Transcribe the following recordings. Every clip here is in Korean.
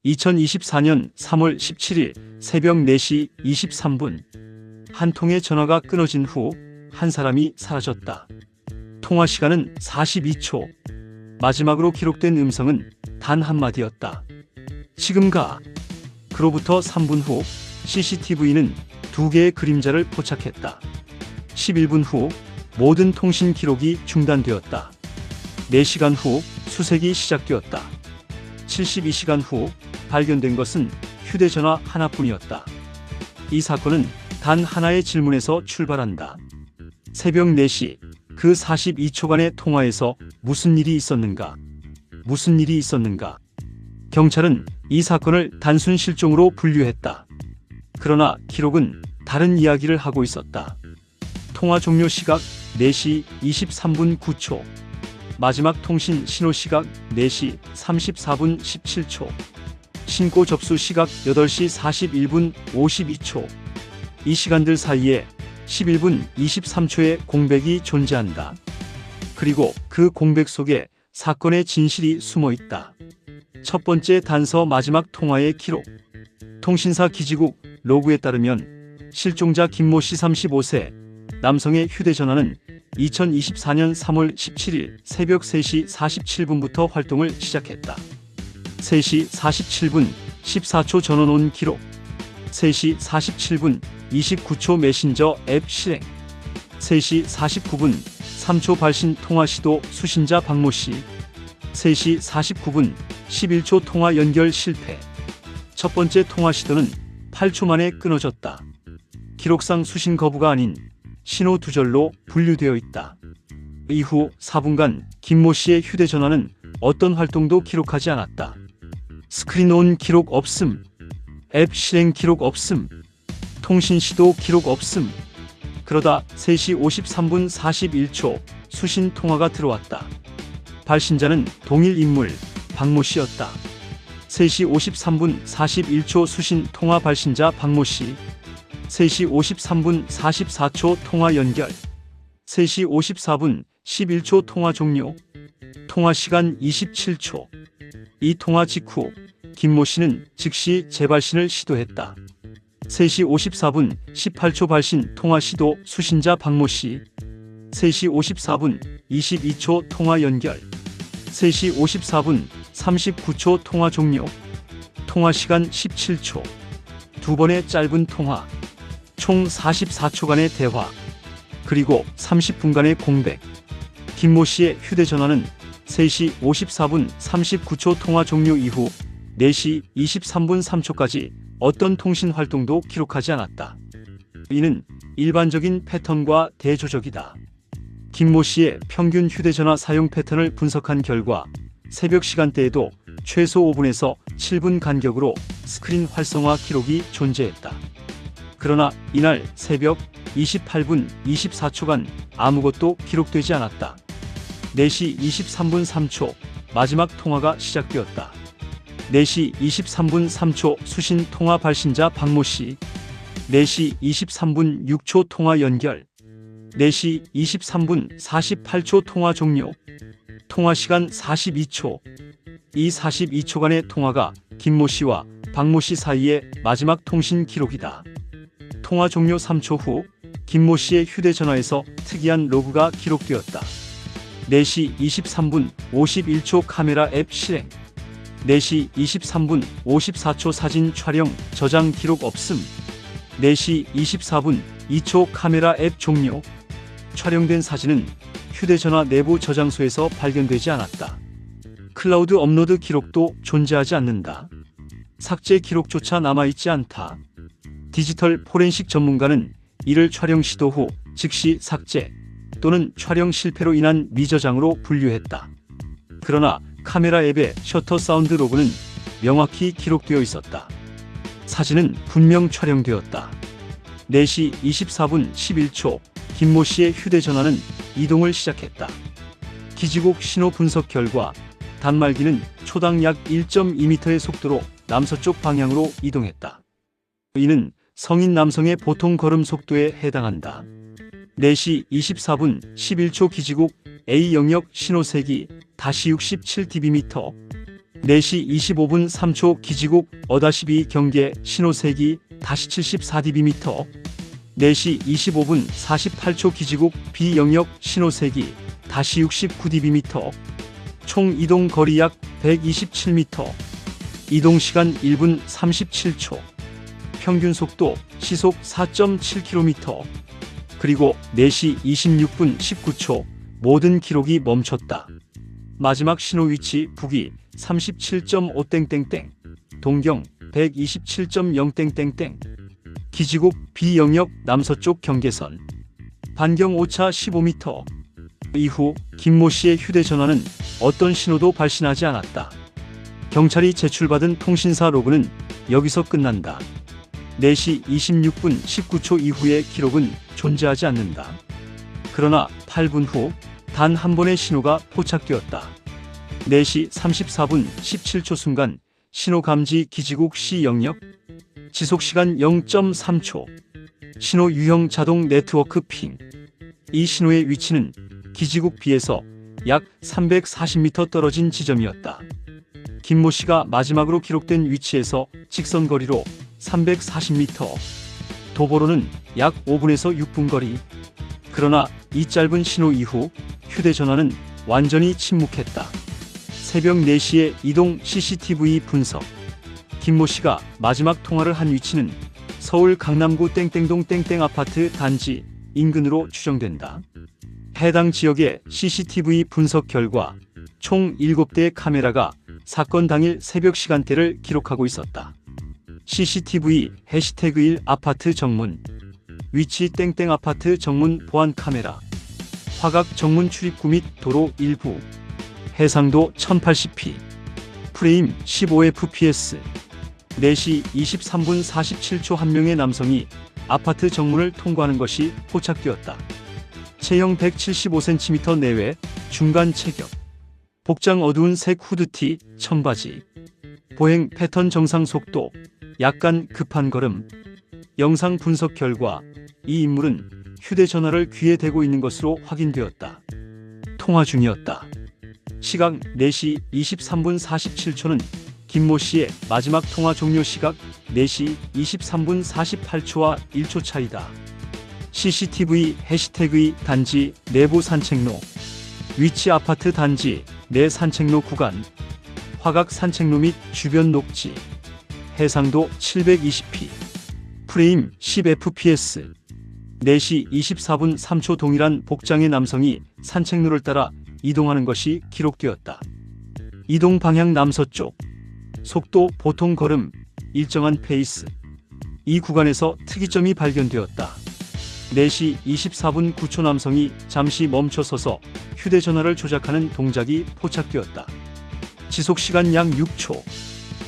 2024년 3월 17일 새벽 4시 23분 한 통의 전화가 끊어진 후 한 사람이 사라졌다. 통화 시간은 42초. 마지막으로 기록된 음성은 단 한마디였다. 지금 가. 그로부터 3분 후 CCTV는 2개의 그림자를 포착했다. 11분 후 모든 통신 기록이 중단되었다. 4시간 후 수색이 시작되었다. 72시간 후 발견된 것은 휴대전화 하나뿐이었다. 이 사건은 단 하나의 질문에서 출발한다. 새벽 4시 그 42초간의 통화에서 무슨 일이 있었는가? 무슨 일이 있었는가? 경찰은 이 사건을 단순 실종으로 분류했다. 그러나 기록은 다른 이야기를 하고 있었다. 통화 종료 시각 4시 23분 9초. 마지막 통신 신호 시각 4시 34분 17초. 신고 접수 시각 8시 41분 52초. 이 시간들 사이에 11분 23초의 공백이 존재한다. 그리고 그 공백 속에 사건의 진실이 숨어 있다. 첫 번째 단서 마지막 통화의 기록. 통신사 기지국 로그에 따르면 실종자 김모 씨 35세 남성의 휴대전화는 2024년 3월 17일 새벽 3시 47분부터 활동을 시작했다. 3시 47분 14초 전원 온 기록. 3시 47분 29초 메신저 앱 실행. 3시 49분 3초 발신 통화 시도 수신자 박모 씨. 3시 49분 11초 통화 연결 실패. 첫 번째 통화 시도는 8초 만에 끊어졌다. 기록상 수신 거부가 아닌 신호 두절로 분류되어 있다. 이후 4분간 김모 씨의 휴대전화는 어떤 활동도 기록하지 않았다. 스크린 온 기록 없음. 앱 실행 기록 없음. 통신 시도 기록 없음. 그러다 3시 53분 41초 수신 통화가 들어왔다. 발신자는 동일 인물 박모 씨였다. 3시 53분 41초 수신 통화 발신자 박모 씨. 3시 53분 44초 통화 연결. 3시 54분 11초 통화 종료. 통화 시간 27초. 이 통화 직후 김모 씨는 즉시 재발신을 시도했다. 3시 54분 18초 발신 통화 시도 수신자 박모 씨. 3시 54분 22초 통화 연결. 3시 54분 39초 통화 종료. 통화 시간 17초. 두 번의 짧은 통화. 총 44초간의 대화. 그리고 30분간의 공백. 김모 씨의 휴대전화는 3시 54분 39초 통화 종료 이후 4시 23분 3초까지 어떤 통신 활동도 기록하지 않았다. 이는 일반적인 패턴과 대조적이다. 김모 씨의 평균 휴대전화 사용 패턴을 분석한 결과 새벽 시간대에도 최소 5분에서 7분 간격으로 스크린 활성화 기록이 존재했다. 그러나 이날 새벽 28분 24초간 아무것도 기록되지 않았다. 4시 23분 3초 마지막 통화가 시작되었다. 4시 23분 3초 수신 통화 발신자 박모 씨. 4시 23분 6초 통화 연결. 4시 23분 48초 통화 종료. 통화 시간 42초. 이 42초간의 통화가 김모 씨와 박모 씨 사이의 마지막 통신 기록이다. 통화 종료 3초 후 김모 씨의 휴대전화에서 특이한 로그가 기록되었다. 4시 23분 51초 카메라 앱 실행. 4시 23분 54초 사진 촬영 저장 기록 없음. 4시 24분 2초 카메라 앱 종료. 촬영된 사진은 휴대전화 내부 저장소에서 발견되지 않았다. 클라우드 업로드 기록도 존재하지 않는다. 삭제 기록조차 남아있지 않다. 디지털 포렌식 전문가는 이를 촬영 시도 후 즉시 삭제 또는 촬영 실패로 인한 미저장으로 분류했다. 그러나 카메라 앱의 셔터 사운드 로그는 명확히 기록되어 있었다. 사진은 분명 촬영되었다. 4시 24분 11초 김모 씨의 휴대전화는 이동을 시작했다. 기지국 신호 분석 결과 단말기는 초당 약 1.2m의 속도로 남서쪽 방향으로 이동했다. 이는 성인 남성의 보통 걸음 속도에 해당한다. 4시 24분 11초 기지국 A 영역 신호세기 -67dBm. 4시 25분 3초 기지국 어다시비 경계 신호세기 다시 74dB. 4시 25분 48초 기지국 비영역 신호세기 다시 69dB. 총 이동 거리 약 127m. 이동 시간 1분 37초. 평균 속도 시속 4.7km. 그리고 4시 26분 19초 모든 기록이 멈췄다. 마지막 신호 위치 북위 37.5땡땡땡, 동경 127.0땡땡땡, 기지국 비영역 남서쪽 경계선, 반경 오차 15m. 이후 김모 씨의 휴대전화는 어떤 신호도 발신하지 않았다. 경찰이 제출받은 통신사 로그는 여기서 끝난다. 4시 26분 19초 이후의 기록은 존재하지 않는다. 그러나 8분 후 단 한 번의 신호가 포착되었다. 4시 34분 17초 순간 신호 감지 기지국 C 영역, 지속시간 0.3초, 신호 유형 자동 네트워크 핑. 이 신호의 위치는 기지국 B에서 약 340m 떨어진 지점이었다. 김모 씨가 마지막으로 기록된 위치에서 직선거리로 340m, 도보로는 약 5분에서 6분 거리. 그러나 이 짧은 신호 이후 휴대전화는 완전히 침묵했다. 새벽 4시에 이동 CCTV 분석. 김모 씨가 마지막 통화를 한 위치는 서울 강남구 땡땡동 땡땡 아파트 단지 인근으로 추정된다. 해당 지역의 CCTV 분석 결과 총 7대의 카메라가 사건 당일 새벽 시간대를 기록하고 있었다. CCTV #1 아파트 정문, 위치 땡땡 아파트 정문 보안 카메라, 화각 정문 출입구 및 도로 일부, 해상도 1080p, 프레임 15fps. 4시 23분 47초 한 명의 남성이 아파트 정문을 통과하는 것이 포착되었다. 체형 175cm 내외, 중간 체격, 복장 어두운 색 후드티, 청바지, 보행 패턴 정상 속도, 약간 급한 걸음. 영상 분석 결과 이 인물은 휴대전화를 귀에 대고 있는 것으로 확인되었다. 통화 중이었다. 시각 4시 23분 47초는 김모 씨의 마지막 통화 종료 시각 4시 23분 48초와 1초 차이다. CCTV #2 단지 내부 산책로, 위치 아파트 단지 내 산책로 구간, 화각 산책로 및 주변 녹지, 해상도 720p, 프레임 10fps. 4시 24분 3초 동일한 복장의 남성이 산책로를 따라 이동하는 것이 기록되었다. 이동 방향 남서쪽, 속도 보통 걸음, 일정한 페이스. 이 구간에서 특이점이 발견되었다. 4시 24분 9초 남성이 잠시 멈춰서서 휴대전화를 조작하는 동작이 포착되었다. 지속시간 약 6초,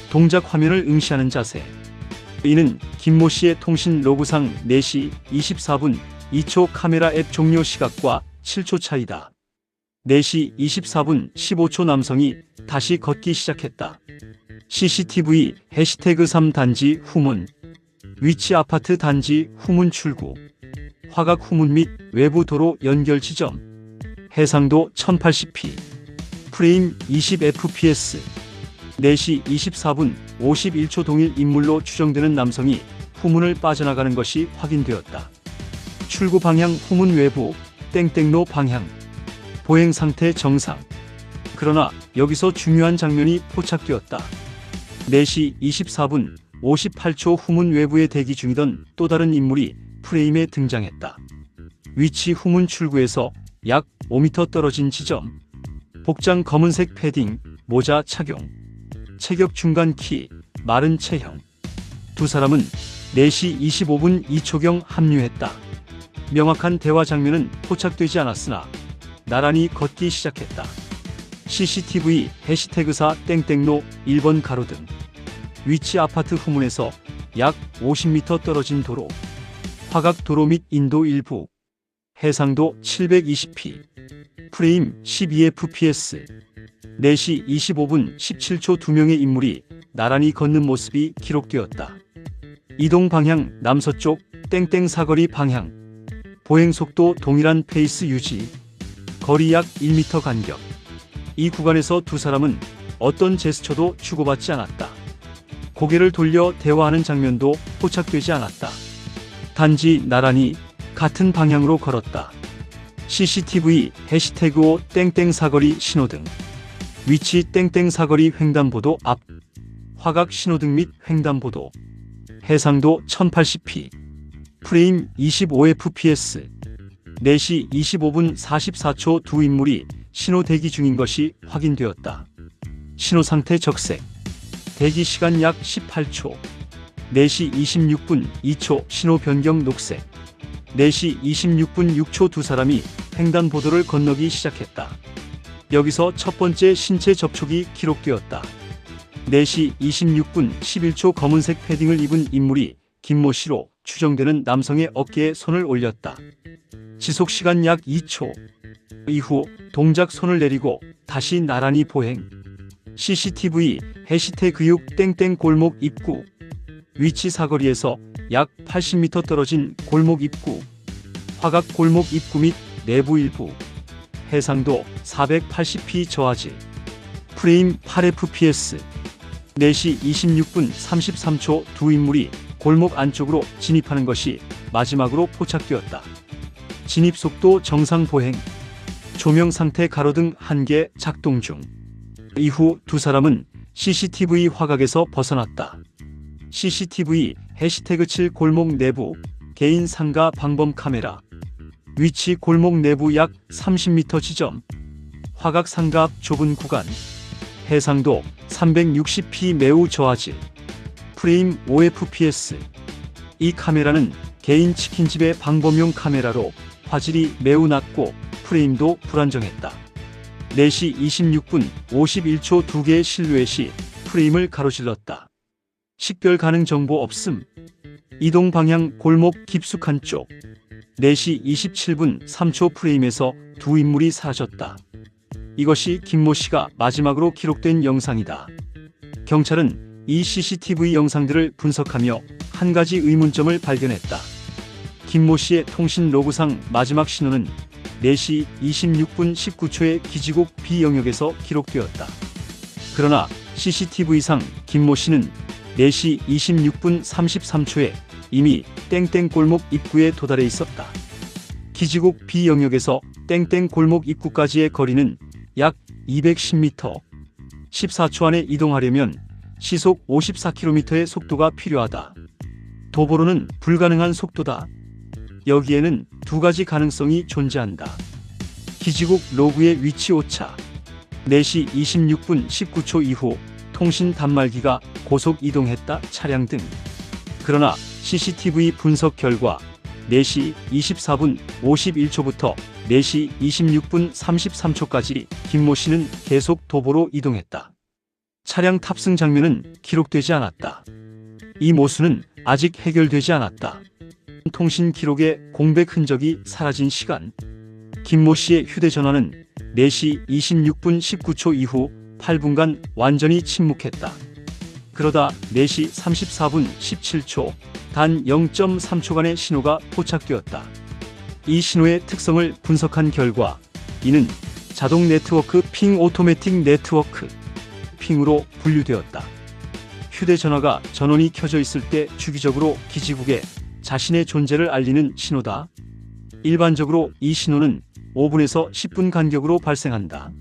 동작 화면을 응시하는 자세. 이는 김모 씨의 통신 로그상 4시 24분 2초 카메라 앱 종료 시각과 7초 차이다. 4시 24분 15초 남성이 다시 걷기 시작했다. CCTV #3 단지 후문, 위치 아파트 단지 후문 출구, 화각 후문 및 외부 도로 연결 지점, 해상도 1080p, 프레임 20fps. 4시 24분 51초 동일 인물로 추정되는 남성이 후문을 빠져나가는 것이 확인되었다. 출구 방향 후문 외부, 땡땡로 방향, 보행 상태 정상. 그러나 여기서 중요한 장면이 포착되었다. 4시 24분 58초 후문 외부에 대기 중이던 또 다른 인물이 프레임에 등장했다. 위치 후문 출구에서 약 5m 떨어진 지점, 복장 검은색 패딩, 모자 착용, 체격 중간 키, 마른 체형. 두 사람은 4시 25분 2초경 합류했다. 명확한 대화 장면은 포착되지 않았으나 나란히 걷기 시작했다. CCTV #4 땡땡로 1번 가로등, 위치 아파트 후문에서 약 50m 떨어진 도로, 화각 도로 및 인도 일부, 해상도 720p, 프레임 12fps. 4시 25분 17초 두 명의 인물이 나란히 걷는 모습이 기록되었다. 이동 방향 남서쪽 땡땡 사거리 방향, 보행 속도 동일한 페이스 유지, 거리 약 1m 간격. 이 구간에서 두 사람은 어떤 제스처도 주고받지 않았다. 고개를 돌려 대화하는 장면도 포착되지 않았다. 단지 나란히 같은 방향으로 걸었다. CCTV 해시태그 5 땡땡 사거리 신호등 위치 땡땡 사거리 횡단보도 앞 화각 신호등 및 횡단보도 해상도 1080p 프레임 25fps 4시 25분 44초 두 인물이 신호 대기 중인 것이 확인되었다. 신호 상태 적색 대기 시간 약 18초 4시 26분 2초 신호 변경 녹색 4시 26분 6초 두 사람이 횡단보도를 건너기 시작했다. 여기서 첫 번째 신체 접촉이 기록되었다. 4시 26분 11초 검은색 패딩을 입은 인물이 김모 씨로 추정되는 남성의 어깨에 손을 올렸다. 지속시간 약 2초. 이후 동작 손을 내리고 다시 나란히 보행. CCTV 해시태그 6 땡땡 골목 입구 위치 사거리에서 약 80m 떨어진 골목 입구 화각 골목 입구 및 내부 일부 해상도 480p 저하질 프레임 8fps 4시 26분 33초 두 인물이 골목 안쪽으로 진입하는 것이 마지막으로 포착되었다. 진입 속도 정상 보행 조명 상태 가로등 1개 작동 중 이후 두 사람은 CCTV 화각에서 벗어났다. CCTV 해시태그 7 골목 내부 개인 상가 방범 카메라 위치 골목 내부 약 30m 지점 화각 상가 앞 좁은 구간 해상도 360p 매우 저하질 프레임 5fps 이 카메라는 개인 치킨집의 방범용 카메라로 화질이 매우 낮고 프레임도 불안정했다. 4시 26분 51초 두 개의 실루엣이 프레임을 가로질렀다. 식별 가능 정보 없음. 이동 방향 골목 깊숙한 쪽. 4시 27분 3초 프레임에서 두 인물이 사라졌다. 이것이 김모 씨가 마지막으로 기록된 영상이다. 경찰은 이 CCTV 영상들을 분석하며 한 가지 의문점을 발견했다. 김모 씨의 통신 로그상 마지막 신호는 4시 26분 19초의 기지국 B 영역에서 기록되었다. 그러나 CCTV상 김모 씨는 4시 26분 33초에 이미 땡땡 골목 입구에 도달해 있었다. 기지국 B 영역에서 땡땡 골목 입구까지의 거리는 약 210m. 14초 안에 이동하려면 시속 54km의 속도가 필요하다. 도보로는 불가능한 속도다. 여기에는 두 가지 가능성이 존재한다. 기지국 로그의 위치 오차. 4시 26분 19초 이후 통신 단말기가 고속 이동했다 차량 등. 그러나 CCTV 분석 결과 4시 24분 51초부터 4시 26분 33초까지 김모 씨는 계속 도보로 이동했다. 차량 탑승 장면은 기록되지 않았다. 이 모순은 아직 해결되지 않았다. 통신 기록에 공백 흔적이 사라진 시간. 김모 씨의 휴대전화는 4시 26분 19초 이후 8분간 완전히 침묵했다. 그러다 4시 34분 17초 단 0.3초간의 신호가 포착되었다. 이 신호의 특성을 분석한 결과 이는 자동 네트워크 핑 오토매틱 네트워크 핑으로 분류되었다. 휴대전화가 전원이 켜져 있을 때 주기적으로 기지국에 자신의 존재를 알리는 신호다. 일반적으로 이 신호는 5분에서 10분 간격으로 발생한다.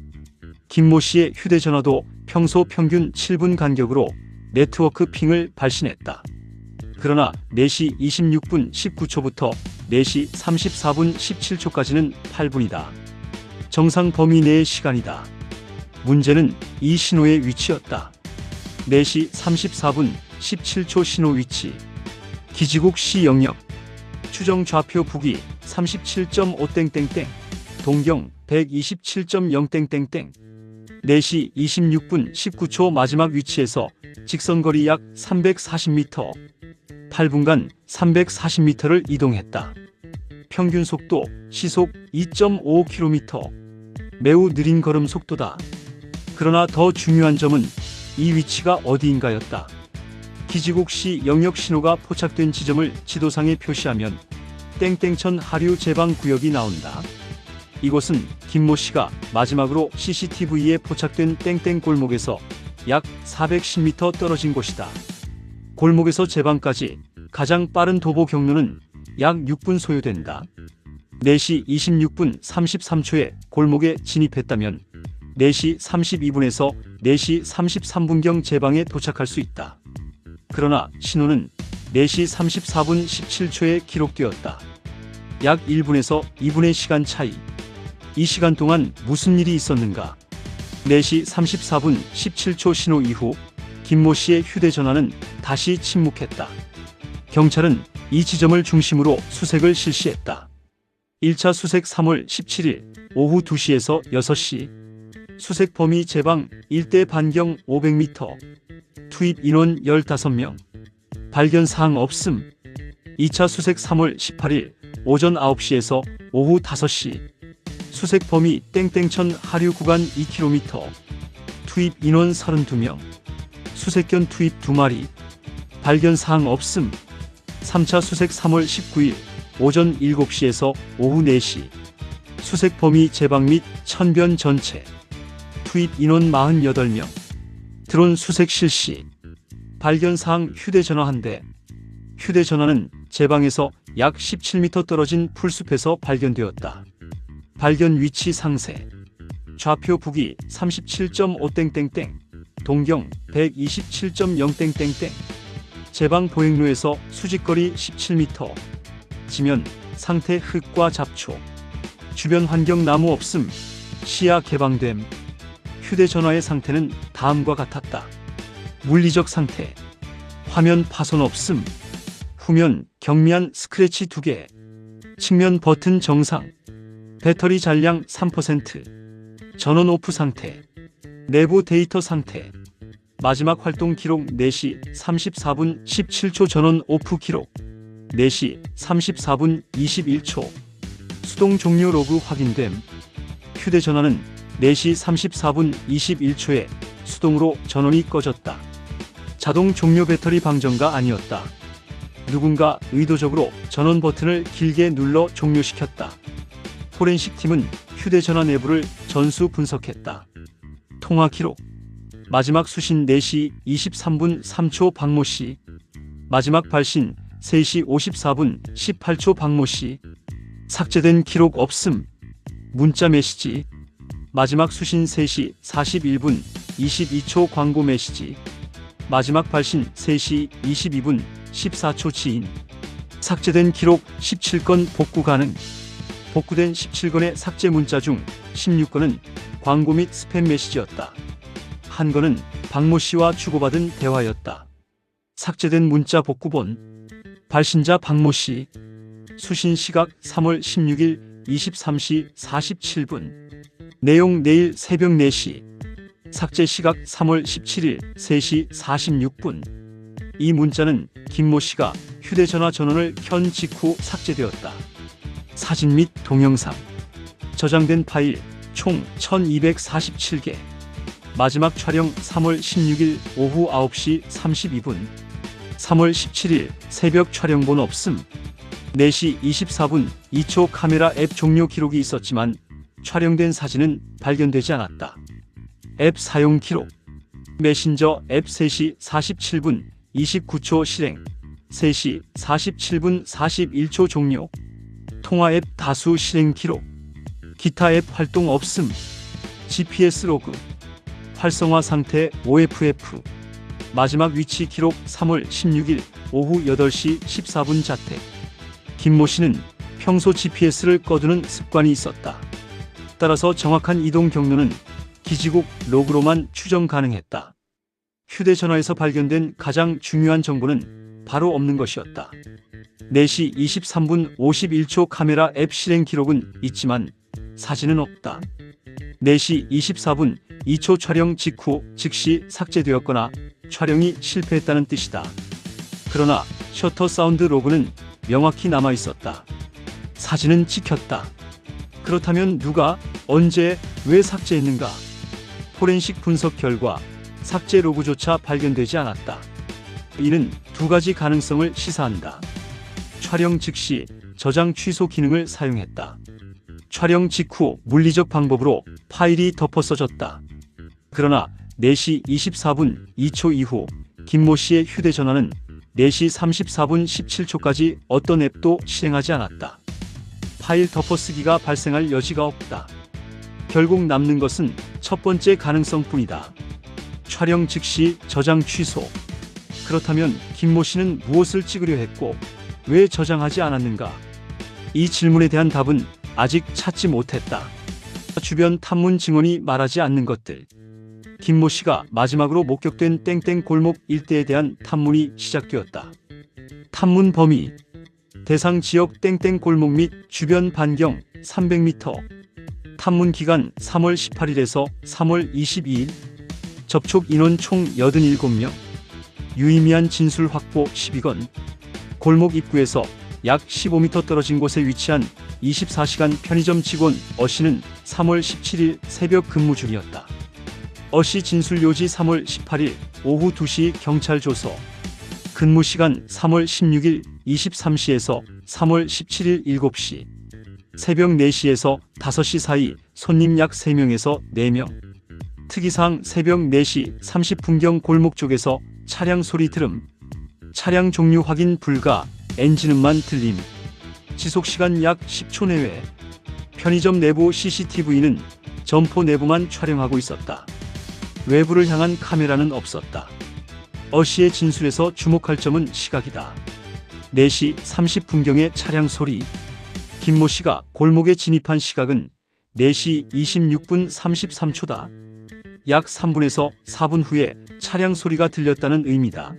김모 씨의 휴대전화도 평소 평균 7분 간격으로 네트워크 핑을 발신했다. 그러나 4시 26분 19초부터 4시 34분 17초까지는 8분이다. 정상 범위 내의 시간이다. 문제는 이 신호의 위치였다. 4시 34분 17초 신호 위치. 기지국 C 영역. 추정 좌표 북위 37.5땡땡땡. 동경 127.0땡땡땡. 4시 26분 19초 마지막 위치에서 직선거리 약 340m. 8분간 340m를 이동했다. 평균 속도 시속 2.5km. 매우 느린 걸음 속도다. 그러나 더 중요한 점은 이 위치가 어디인가였다. 기지국 C 영역 신호가 포착된 지점을 지도상에 표시하면 땡땡천 하류 제방 구역이 나온다. 이곳은 김모 씨가 마지막으로 CCTV에 포착된 땡땡 골목에서 약 410m 떨어진 곳이다. 골목에서 제 방까지 가장 빠른 도보 경로는 약 6분 소요된다. 4시 26분 33초에 골목에 진입했다면 4시 32분에서 4시 33분경 제 방에 도착할 수 있다. 그러나 신호는 4시 34분 17초에 기록되었다. 약 1분에서 2분의 시간 차이. 이 시간 동안 무슨 일이 있었는가? 4시 34분 17초 신호 이후 김모 씨의 휴대전화는 다시 침묵했다. 경찰은 이 지점을 중심으로 수색을 실시했다. 1차 수색 3월 17일 오후 2시에서 6시. 수색 범위 제 방 일대 반경 500m. 투입 인원 15명. 발견 사항 없음. 2차 수색 3월 18일 오전 9시에서 오후 5시. 수색 범위 땡땡천 하류 구간 2km. 투입 인원 32명. 수색견 투입 2마리. 발견 사항 없음. 3차 수색 3월 19일 오전 7시에서 오후 4시. 수색 범위 제 방 및 천변 전체. 투입 인원 48명. 드론 수색 실시. 발견 사항 휴대전화 1대. 휴대전화는 제 방에서 약 17m 떨어진 풀숲에서 발견되었다. 발견 위치 상세. 좌표 북위 37.5땡땡땡. 동경 127.0땡땡땡. 제 방 보행로에서 수직거리 17m. 지면 상태 흙과 잡초. 주변 환경 나무 없음. 시야 개방됨. 휴대전화의 상태는 다음과 같았다. 물리적 상태. 화면 파손 없음. 후면 경미한 스크래치 2개. 측면 버튼 정상. 배터리 잔량 3%. 전원 오프 상태. 내부 데이터 상태. 마지막 활동 기록 4시 34분 17초 전원 오프 기록. 4시 34분 21초. 수동 종료 로그 확인됨. 휴대전화는 4시 34분 21초에 수동으로 전원이 꺼졌다. 자동 종료 배터리 방전가 아니었다. 누군가 의도적으로 전원 버튼을 길게 눌러 종료시켰다. 포렌식 팀은 휴대전화 내부를 전수 분석했다. 통화 기록. 마지막 수신 4시 23분 3초 박모 씨. 마지막 발신 3시 54분 18초 박모 씨. 삭제된 기록 없음. 문자 메시지. 마지막 수신 3시 41분 22초 광고 메시지. 마지막 발신 3시 22분 14초 지인. 삭제된 기록 17건 복구 가능. 복구된 17건의 삭제 문자 중 16건은 광고 및 스팸 메시지였다. 한 건은 박모 씨와 주고받은 대화였다. 삭제된 문자 복구본. 발신자 박모 씨. 수신 시각 3월 16일 23시 47분. 내용 내일 새벽 4시. 삭제 시각 3월 17일 3시 46분. 이 문자는 김모 씨가 휴대전화 전원을 켠 직후 삭제되었다. 사진 및 동영상. 저장된 파일 총 1247개. 마지막 촬영 3월 16일 오후 9시 32분. 3월 17일 새벽 촬영본 없음. 4시 24분 2초 카메라 앱 종료 기록이 있었지만 촬영된 사진은 발견되지 않았다. 앱 사용 기록. 메신저 앱 3시 47분 29초 실행. 3시 47분 41초 종료. 통화 앱 다수 실행 기록. 기타 앱 활동 없음. GPS 로그. 활성화 상태 OFF. 마지막 위치 기록 3월 16일 오후 8시 14분 자택. 김모 씨는 평소 GPS를 꺼두는 습관이 있었다. 따라서 정확한 이동 경로는 기지국 로그로만 추정 가능했다. 휴대전화에서 발견된 가장 중요한 정보는 바로 없는 것이었다. 4시 23분 51초 카메라 앱 실행 기록은 있지만 사진은 없다. 4시 24분 2초 촬영 직후 즉시 삭제되었거나 촬영이 실패했다는 뜻이다. 그러나 셔터 사운드 로그는 명확히 남아 있었다. 사진은 찍혔다. 그렇다면 누가, 언제, 왜 삭제했는가? 포렌식 분석 결과 삭제 로그조차 발견되지 않았다. 이는 두 가지 가능성을 시사한다. 촬영 즉시 저장 취소 기능을 사용했다. 촬영 직후 물리적 방법으로 파일이 덮어 써졌다. 그러나 4시 24분 2초 이후 김모 씨의 휴대전화는 4시 34분 17초까지 어떤 앱도 실행하지 않았다. 파일 덮어쓰기가 발생할 여지가 없다. 결국 남는 것은 첫 번째 가능성뿐이다. 촬영 즉시 저장 취소. 그렇다면 김모 씨는 무엇을 찍으려 했고 왜 저장하지 않았는가? 이 질문에 대한 답은 아직 찾지 못했다. 주변 탐문 증언이 말하지 않는 것들. 김모 씨가 마지막으로 목격된 땡땡 골목 일대에 대한 탐문이 시작되었다. 탐문 범위. 대상 지역 땡땡 골목 및 주변 반경 300m. 탐문 기간 3월 18일에서 3월 22일. 접촉 인원 총 87명. 유의미한 진술 확보 12건. 골목 입구에서 약 15m 떨어진 곳에 위치한 24시간 편의점 직원 어씨는 3월 17일 새벽 근무 중이었다. 어씨 진술 요지 3월 18일 오후 2시 경찰 조서. 근무 시간 3월 16일 23시에서 3월 17일 7시. 새벽 4시에서 5시 사이 손님 약 3명에서 4명. 특이사항 새벽 4시 30분경 골목 쪽에서 차량 소리 들음. 차량 종류 확인 불가. 엔진음만 들림. 지속시간 약 10초 내외. 편의점 내부 CCTV는 점포 내부만 촬영하고 있었다. 외부를 향한 카메라는 없었다. 어씨의 진술에서 주목할 점은 시각이다. 4시 30분경의 차량 소리. 김모 씨가 골목에 진입한 시각은 4시 26분 33초다. 약 3분에서 4분 후에 차량 소리가 들렸다는 의미다.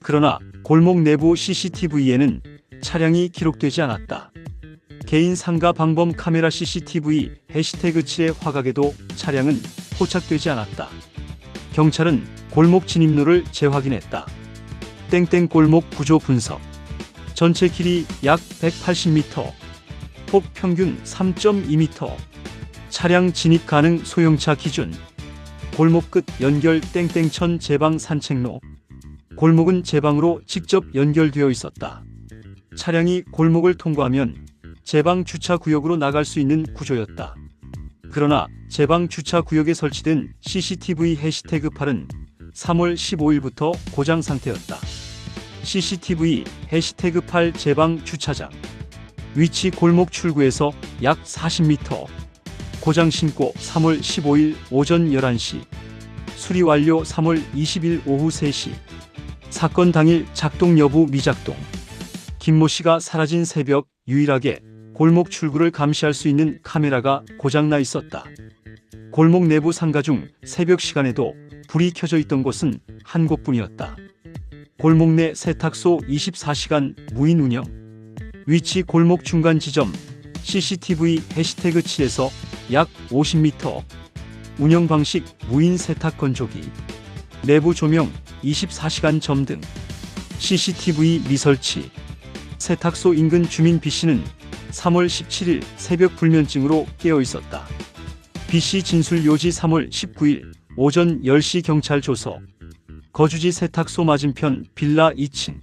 그러나 골목 내부 CCTV에는 차량이 기록되지 않았다. 개인 상가 방범 카메라 CCTV 해시태그 7의 화각에도 차량은 포착되지 않았다. 경찰은 골목 진입로를 재확인했다. 땡땡 골목 구조 분석. 전체 길이 약 180m. 폭 평균 3.2m. 차량 진입 가능 소형차 기준. 골목 끝 연결 땡땡천 제방 산책로. 골목은 제방으로 직접 연결되어 있었다. 차량이 골목을 통과하면 제방 주차 구역으로 나갈 수 있는 구조였다. 그러나 제방 주차 구역에 설치된 CCTV 해시태그 8은 3월 15일부터 고장 상태였다. CCTV 해시태그 8 제방 주차장. 위치 골목 출구에서 약 40m. 고장 신고 3월 15일 오전 11시. 수리 완료 3월 20일 오후 3시. 사건 당일 작동 여부 미작동. 김모 씨가 사라진 새벽 유일하게 골목 출구를 감시할 수 있는 카메라가 고장나 있었다. 골목 내부 상가 중 새벽 시간에도 불이 켜져 있던 곳은 한 곳뿐이었다. 골목 내 세탁소 24시간 무인 운영. 위치 골목 중간 지점. CCTV 해시태그 7에서 약 50m. 운영 방식 무인 세탁 건조기. 내부 조명 24시간 점등. CCTV 미설치. 세탁소 인근 주민 B씨는 3월 17일 새벽 불면증으로 깨어 있었다. B씨 진술 요지 3월 19일 오전 10시 경찰 조서. 거주지 세탁소 맞은편 빌라 2층.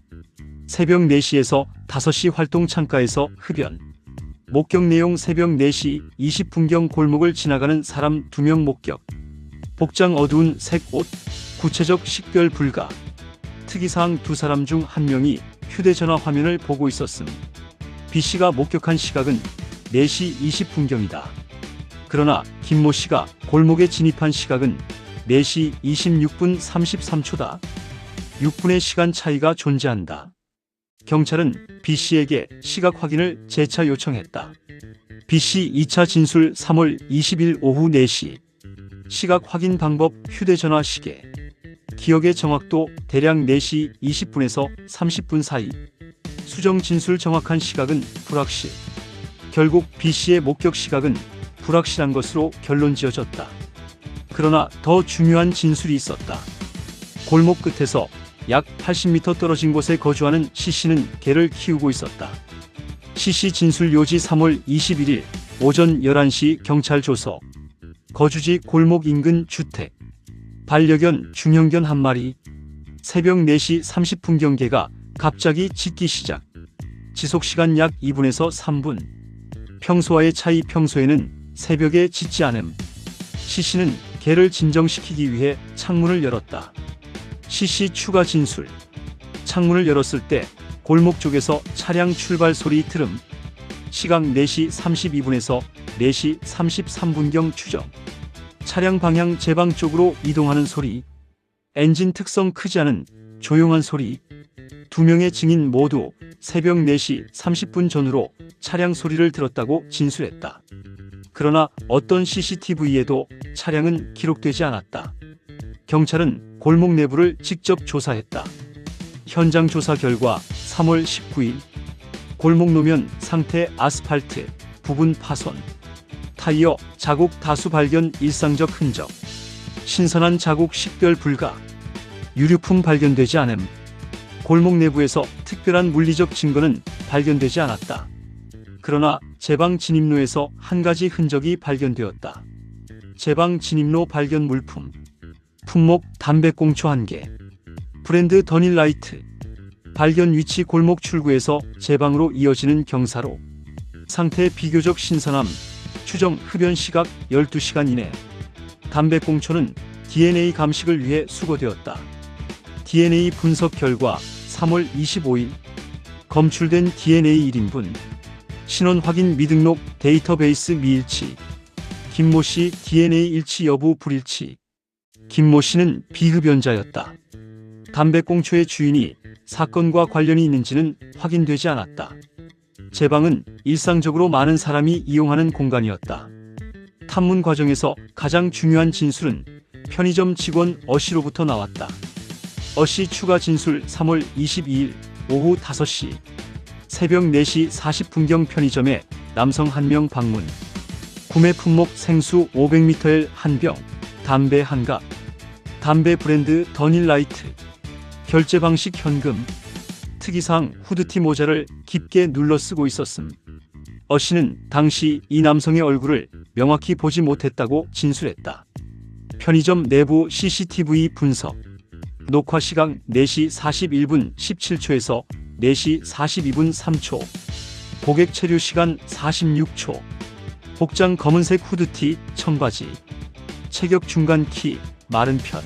새벽 4시에서 5시 활동 창가에서 흡연. 목격 내용 새벽 4시 20분경 골목을 지나가는 사람 2명 목격. 복장 어두운 색 옷. 구체적 식별 불가. 특이사항 2사람 중 1명이 휴대전화 화면을 보고 있었음. B씨가 목격한 시각은 4시 20분경이다. 그러나 김모 씨가 골목에 진입한 시각은 4시 26분 33초다. 6분의 시간 차이가 존재한다. 경찰은 B씨에게 시각 확인을 재차 요청했다. B씨 2차 진술 3월 20일 오후 4시. 시각 확인 방법 휴대전화 시계. 기억의 정확도 대략 4시 20분에서 30분 사이. 수정 진술 정확한 시각은 불확실. 결국 B씨의 목격 시각은 불확실한 것으로 결론 지어졌다. 그러나 더 중요한 진술이 있었다. 골목 끝에서 약 80m 떨어진 곳에 거주하는 C씨는 개를 키우고 있었다. C씨 진술 요지 3월 21일 오전 11시 경찰 조서. 거주지 골목 인근 주택. 반려견 중형견 1마리. 새벽 4시 30분경 개가 갑자기 짖기 시작. 지속시간 약 2분에서 3분. 평소와의 차이. 평소에는 새벽에 짖지 않음. CC는 개를 진정시키기 위해 창문을 열었다. CC 추가 진술. 창문을 열었을 때 골목 쪽에서 차량 출발 소리 들음. 시각 4시 32분에서 4시 33분경 추정. 차량 방향 제 방 쪽으로 이동하는 소리. 엔진 특성 크지 않은 조용한 소리. 2명의 증인 모두 새벽 4시 30분 전후로 차량 소리를 들었다고 진술했다. 그러나 어떤 CCTV에도 차량은 기록되지 않았다. 경찰은 골목 내부를 직접 조사했다. 현장 조사 결과 3월 19일 골목 노면 상태 아스팔트 부분 파손, 타이어 자국 다수 발견. 일상적 흔적, 신선한 자국 식별 불가, 유류품 발견되지 않음. 골목 내부에서 특별한 물리적 증거는 발견되지 않았다. 그러나 제방 진입로에서 한 가지 흔적이 발견되었다. 제방 진입로 발견 물품. 품목 담배꽁초 1개. 브랜드 더닐라이트. 발견 위치 골목 출구에서 제방으로 이어지는 경사로. 상태 비교적 신선함. 추정 흡연 시각 12시간 이내. 담배꽁초는 DNA 감식을 위해 수거되었다. DNA 분석 결과 3월 25일 검출된 DNA 1인분. 신원 확인 미등록 데이터베이스 미일치. 김모 씨 DNA 일치 여부 불일치. 김모 씨는 비흡연자였다. 담배꽁초의 주인이 사건과 관련이 있는지는 확인되지 않았다. 제방은 일상적으로 많은 사람이 이용하는 공간이었다. 탐문 과정에서 가장 중요한 진술은 편의점 직원 어씨로부터 나왔다. 어씨 추가 진술. 3월 22일 오후 5시 새벽 4시 40분경 편의점에 남성 1명 방문. 구매 품목 생수 500ml 1병, 담배 1갑. 담배 브랜드 더닐라이트. 결제 방식 현금. 특이사항 후드티 모자를 깊게 눌러 쓰고 있었음. 어씨는 당시 이 남성의 얼굴을 명확히 보지 못했다고 진술했다. 편의점 내부 CCTV 분석. 녹화 시각 4시 41분 17초에서 4시 42분 3초. 고객 체류 시간 46초. 복장 검은색 후드티, 청바지. 체격 중간 키, 마른 편.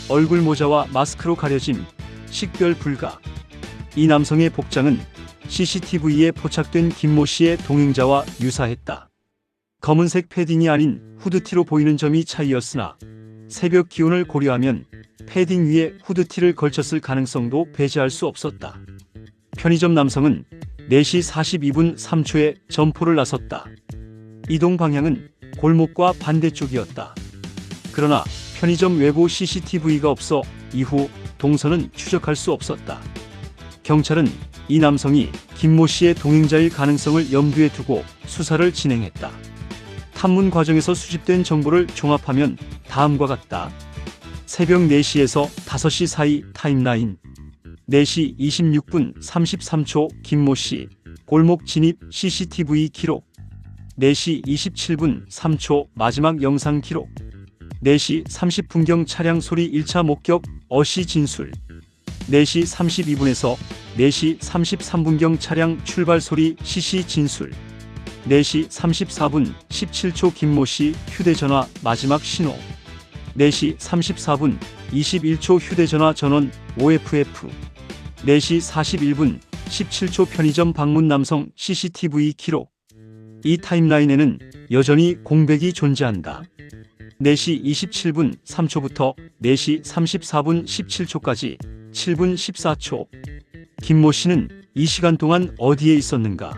얼굴 모자와 마스크로 가려짐. 식별 불가. 이 남성의 복장은 CCTV에 포착된 김모 씨의 동행자와 유사했다. 검은색 패딩이 아닌 후드티로 보이는 점이 차이였으나 새벽 기온을 고려하면 패딩 위에 후드티를 걸쳤을 가능성도 배제할 수 없었다. 편의점 남성은 4시 42분 3초에 점포를 나섰다. 이동 방향은 골목과 반대쪽이었다. 그러나 편의점 외부 CCTV가 없어 이후 동선은 추적할 수 없었다. 경찰은 이 남성이 김모 씨의 동행자일 가능성을 염두에 두고 수사를 진행했다. 탐문 과정에서 수집된 정보를 종합하면 다음과 같다. 새벽 4시에서 5시 사이 타임라인. 4시 26분 33초 김모 씨 골목 진입 CCTV 기록. 4시 27분 3초 마지막 영상 기록. 4시 30분경 차량 소리 1차 목격 어씨 진술. 4시 32분에서 4시 33분경 차량 출발 소리 CC 진술. 4시 34분 17초 김모 씨 휴대전화 마지막 신호. 4시 34분 21초 휴대전화 전원 OFF. 4시 41분 17초 편의점 방문 남성 CCTV 기록. 이 타임라인에는 여전히 공백이 존재한다. 4시 27분 3초부터 4시 34분 17초까지 7분 14초. 김모 씨는 이 시간 동안 어디에 있었는가?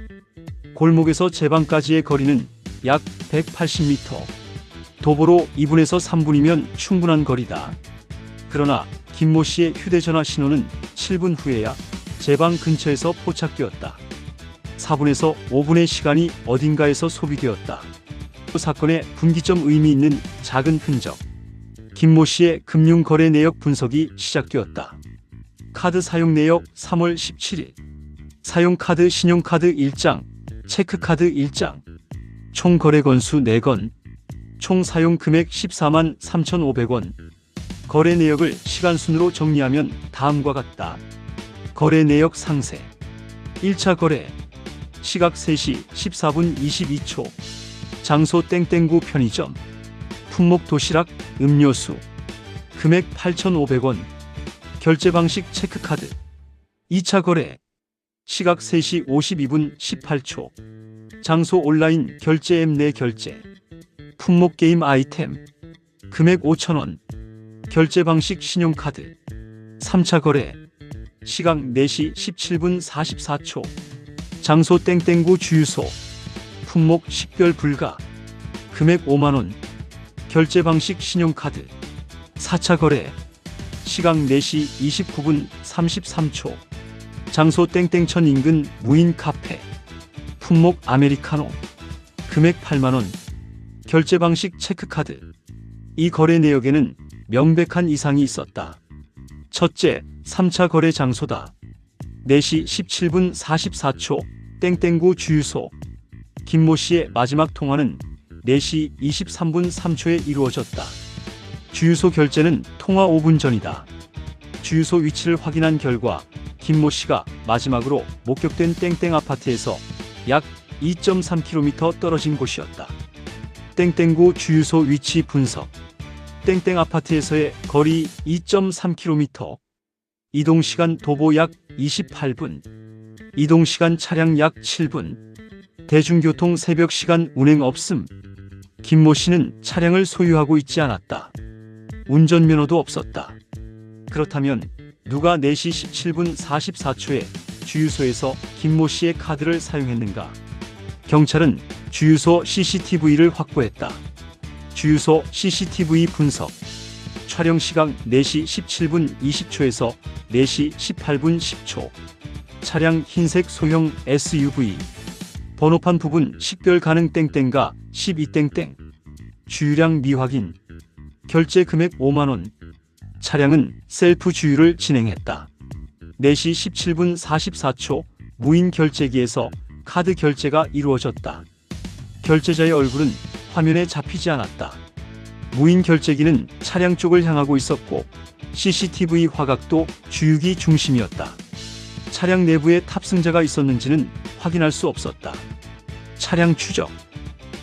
골목에서 제방까지의 거리는 약 180m. 도보로 2분에서 3분이면 충분한 거리다. 그러나 김모 씨의 휴대전화 신호는 7분 후에야 제방 근처에서 포착되었다. 4분에서 5분의 시간이 어딘가에서 소비되었다. 사건의 분기점 의미 있는 작은 흔적. 김모 씨의 금융거래 내역 분석이 시작되었다. 카드 사용 내역 3월 17일. 사용카드 신용카드 1장, 체크카드 1장. 총 거래 건수 4건. 총 사용 금액 14만 3,500원. 거래 내역을 시간순으로 정리하면 다음과 같다. 거래 내역 상세. 1차 거래 시각 3시 14분 22초. 장소 땡땡구 편의점. 품목 도시락, 음료수. 금액 8,500원. 결제 방식 체크카드. 2차 거래. 시각 3시 52분 18초. 장소 온라인 결제 앱 내 결제. 품목 게임 아이템. 금액 5,000원. 결제 방식 신용카드. 3차 거래. 시각 4시 17분 44초. 장소 땡땡구 주유소. 품목 식별 불가. 금액 5만원. 결제 방식 신용카드. 4차 거래. 시각 4시 29분 33초. 장소 땡땡천 인근 무인 카페. 품목 아메리카노. 금액 8만원. 결제 방식 체크카드. 이 거래 내역에는 명백한 이상이 있었다. 첫째, 3차 거래 장소다. 4시 17분 44초 땡땡구 주유소. 김모 씨의 마지막 통화는 4시 23분 3초에 이루어졌다. 주유소 결제는 통화 5분 전이다. 주유소 위치를 확인한 결과 김모 씨가 마지막으로 목격된 땡땡 아파트에서 약 2.3km 떨어진 곳이었다. 땡땡구 주유소 위치 분석. 땡땡 아파트에서의 거리 2.3km. 이동시간 도보 약 28분. 이동시간 차량 약 7분. 대중교통 새벽 시간 운행 없음. 김모 씨는 차량을 소유하고 있지 않았다. 운전면허도 없었다. 그렇다면 누가 4시 17분 44초에 주유소에서 김모 씨의 카드를 사용했는가? 경찰은 주유소 CCTV를 확보했다. 주유소 CCTV 분석. 촬영 시각 4시 17분 20초에서 4시 18분 10초. 차량 흰색 소형 SUV. 번호판 부분 식별 가능 땡땡가 12땡땡. 주유량 미확인. 결제 금액 5만원. 차량은 셀프 주유를 진행했다. 4시 17분 44초 무인 결제기에서 카드 결제가 이루어졌다. 결제자의 얼굴은 화면에 잡히지 않았다. 무인 결제기는 차량 쪽을 향하고 있었고 CCTV 화각도 주유기 중심이었다. 차량 내부에 탑승자가 있었는지는 확인할 수 없었다. 차량 추적.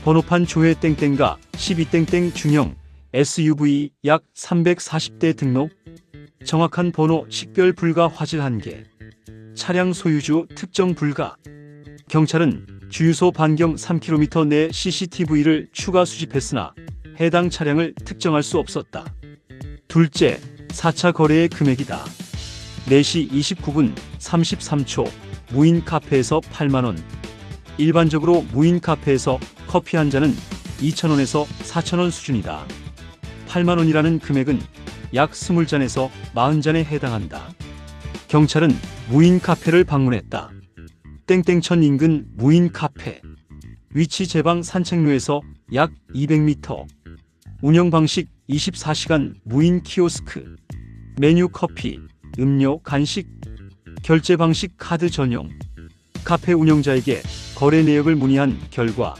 번호판 조회 땡땡가 12땡땡 중형 SUV 약 340대 등록. 정확한 번호 식별 불가 화질 1개. 차량 소유주 특정 불가. 경찰은 주유소 반경 3km 내 CCTV를 추가 수집했으나 해당 차량을 특정할 수 없었다. 둘째, 4차 거래의 금액이다. 4시 29분 33초 무인 카페에서 8만원. 일반적으로 무인 카페에서 커피 한 잔은 2,000원에서 4,000원 수준이다. 8만원이라는 금액은 약 20잔에서 40잔에 해당한다. 경찰은 무인 카페를 방문했다. 땡땡천 인근 무인 카페. 위치 제방 산책로에서 약 200m. 운영 방식 24시간 무인 키오스크. 메뉴 커피, 음료, 간식. 결제 방식 카드 전용. 카페 운영자에게 거래 내역을 문의한 결과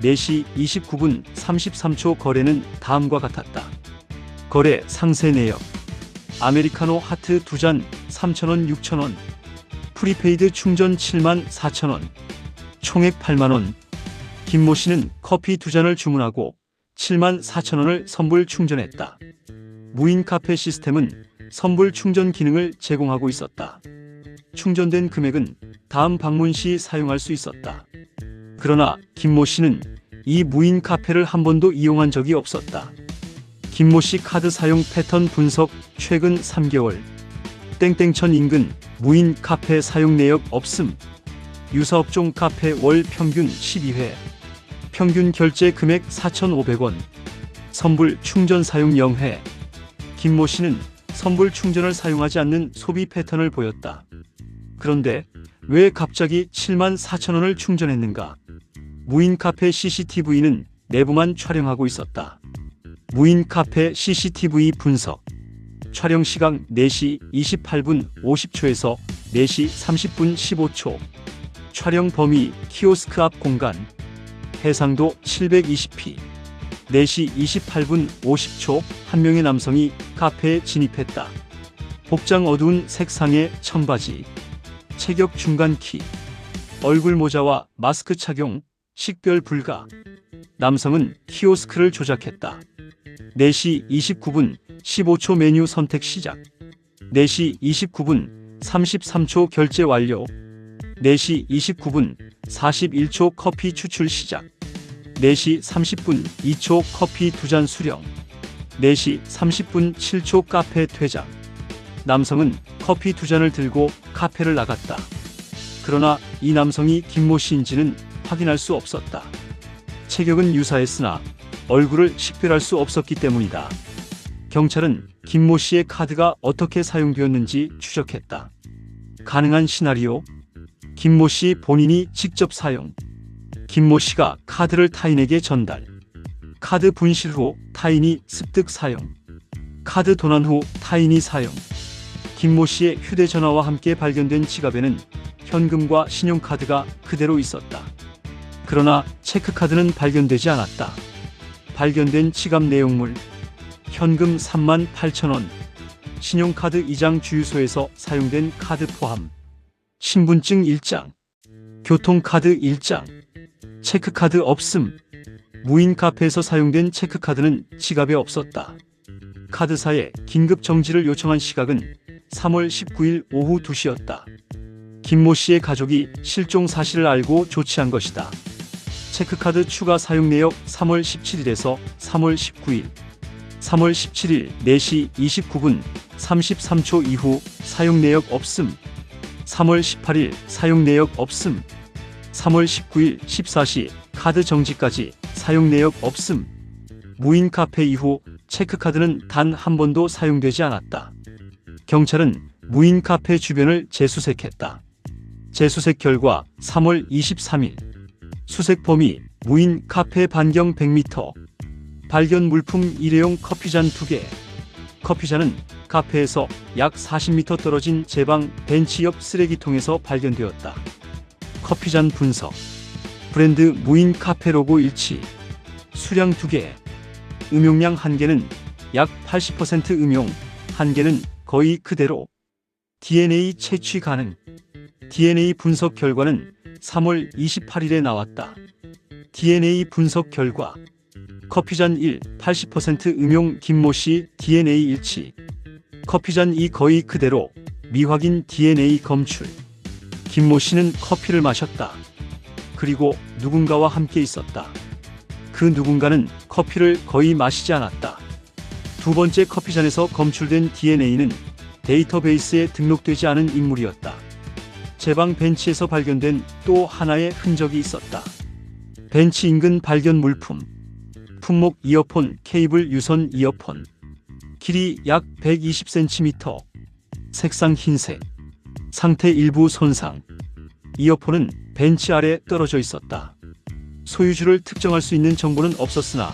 4시 29분 33초 거래는 다음과 같았다. 거래 상세 내역. 아메리카노 하트 2잔 3,000원 6,000원. 프리페이드 충전 74,000원. 총액 8만원. 김모 씨는 커피 2잔을 주문하고 74,000원을 선불 충전했다. 무인 카페 시스템은 선불 충전 기능을 제공하고 있었다. 충전된 금액은 다음 방문 시 사용할 수 있었다. 그러나 김모 씨는 이 무인 카페를 한 번도 이용한 적이 없었다. 김모 씨 카드 사용 패턴 분석 최근 3개월. 땡땡천 인근 무인 카페 사용 내역 없음. 유사업종 카페 월 평균 12회. 평균 결제 금액 4,500원. 선불 충전 사용 0회. 김모 씨는 선불 충전을 사용하지 않는 소비 패턴을 보였다. 그런데 왜 갑자기 74,000원을 충전했는가? 무인 카페 CCTV는 내부만 촬영하고 있었다. 무인 카페 CCTV 분석. 촬영 시각 4시 28분 50초에서 4시 30분 15초. 촬영 범위 키오스크 앞 공간. 해상도 720p. 4시 28분 50초 한 명의 남성이 카페에 진입했다. 복장 어두운 색상의 청바지. 체격 중간 키. 얼굴 모자와 마스크 착용, 식별 불가. 남성은 키오스크를 조작했다. 4시 29분 15초 메뉴 선택 시작. 4시 29분 33초 결제 완료. 4시 29분 41초 커피 추출 시작. 4시 30분 2초 커피 2잔 수령. 4시 30분 7초 카페 퇴장. 남성은 커피 2잔을 들고 카페를 나갔다. 그러나 이 남성이 김모 씨인지는 확인할 수 없었다. 체격은 유사했으나 얼굴을 식별할 수 없었기 때문이다. 경찰은 김모 씨의 카드가 어떻게 사용되었는지 추적했다. 가능한 시나리오: 김모 씨 본인이 직접 사용, 김모 씨가 카드를 타인에게 전달, 카드 분실 후 타인이 습득 사용, 카드 도난 후 타인이 사용. 김모 씨의 휴대전화와 함께 발견된 지갑에는 현금과 신용카드가 그대로 있었다. 그러나 체크카드는 발견되지 않았다. 발견된 지갑 내용물: 현금 38,000원, 신용카드 2장 주유소에서 사용된 카드 포함, 신분증 1장, 교통카드 1장, 체크카드 없음. 무인 카페에서 사용된 체크카드는 지갑에 없었다. 카드사에 긴급 정지를 요청한 시각은 3월 19일 오후 2시였다. 김모 씨의 가족이 실종 사실을 알고 조치한 것이다. 체크카드 추가 사용 내역: 3월 17일에서 3월 19일, 3월 17일 4시 29분 33초 이후 사용 내역 없음, 3월 18일 사용 내역 없음, 3월 19일 14시 카드 정지까지 사용 내역 없음. 무인 카페 이후 체크카드는 단 한 번도 사용되지 않았다. 경찰은 무인 카페 주변을 재수색했다. 재수색 결과 3월 23일 수색 범위: 무인 카페 반경 100m, 발견 물품 일회용 커피잔 2개. 커피잔은 카페에서 약 40m 떨어진 제방 벤치 옆 쓰레기통에서 발견되었다. 커피잔 분석: 브랜드 무인 카페 로고 일치, 수량 2개, 음용량 1개는 약 80% 음용, 1개는 거의 그대로. DNA 채취 가능. DNA 분석 결과는 3월 28일에 나왔다. DNA 분석 결과: 커피잔 1 80% 음용 김모 씨 DNA 일치, 커피잔 2 거의 그대로 미확인 DNA 검출. 김모 씨는 커피를 마셨다. 그리고 누군가와 함께 있었다. 그 누군가는 커피를 거의 마시지 않았다. 두 번째 커피잔에서 검출된 DNA는 데이터베이스에 등록되지 않은 인물이었다. 제방 벤치에서 발견된 또 하나의 흔적이 있었다. 벤치 인근 발견 물품: 품목 이어폰, 케이블 유선 이어폰, 길이 약 120cm, 색상 흰색, 상태 일부 손상. 이어폰은 벤치 아래 떨어져 있었다. 소유주를 특정할 수 있는 정보는 없었으나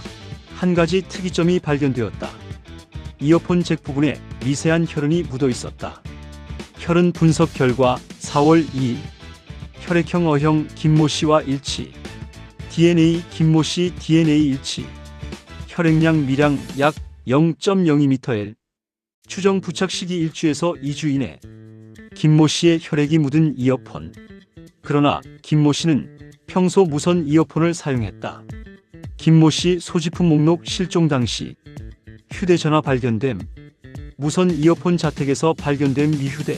한 가지 특이점이 발견되었다. 이어폰 잭 부분에 미세한 혈흔이 묻어 있었다. 혈흔 분석 결과 4월 2일 혈액형 O형 김모 씨와 일치, DNA 김모 씨 DNA 일치, 혈액량 미량 약 0.02ml, 추정 부착 시기 1주에서 2주 이내. 김모 씨의 혈액이 묻은 이어폰. 그러나 김모 씨는 평소 무선 이어폰을 사용했다. 김모 씨 소지품 목록: 실종 당시 휴대전화 발견됨, 무선 이어폰 자택에서 발견된 미휴대,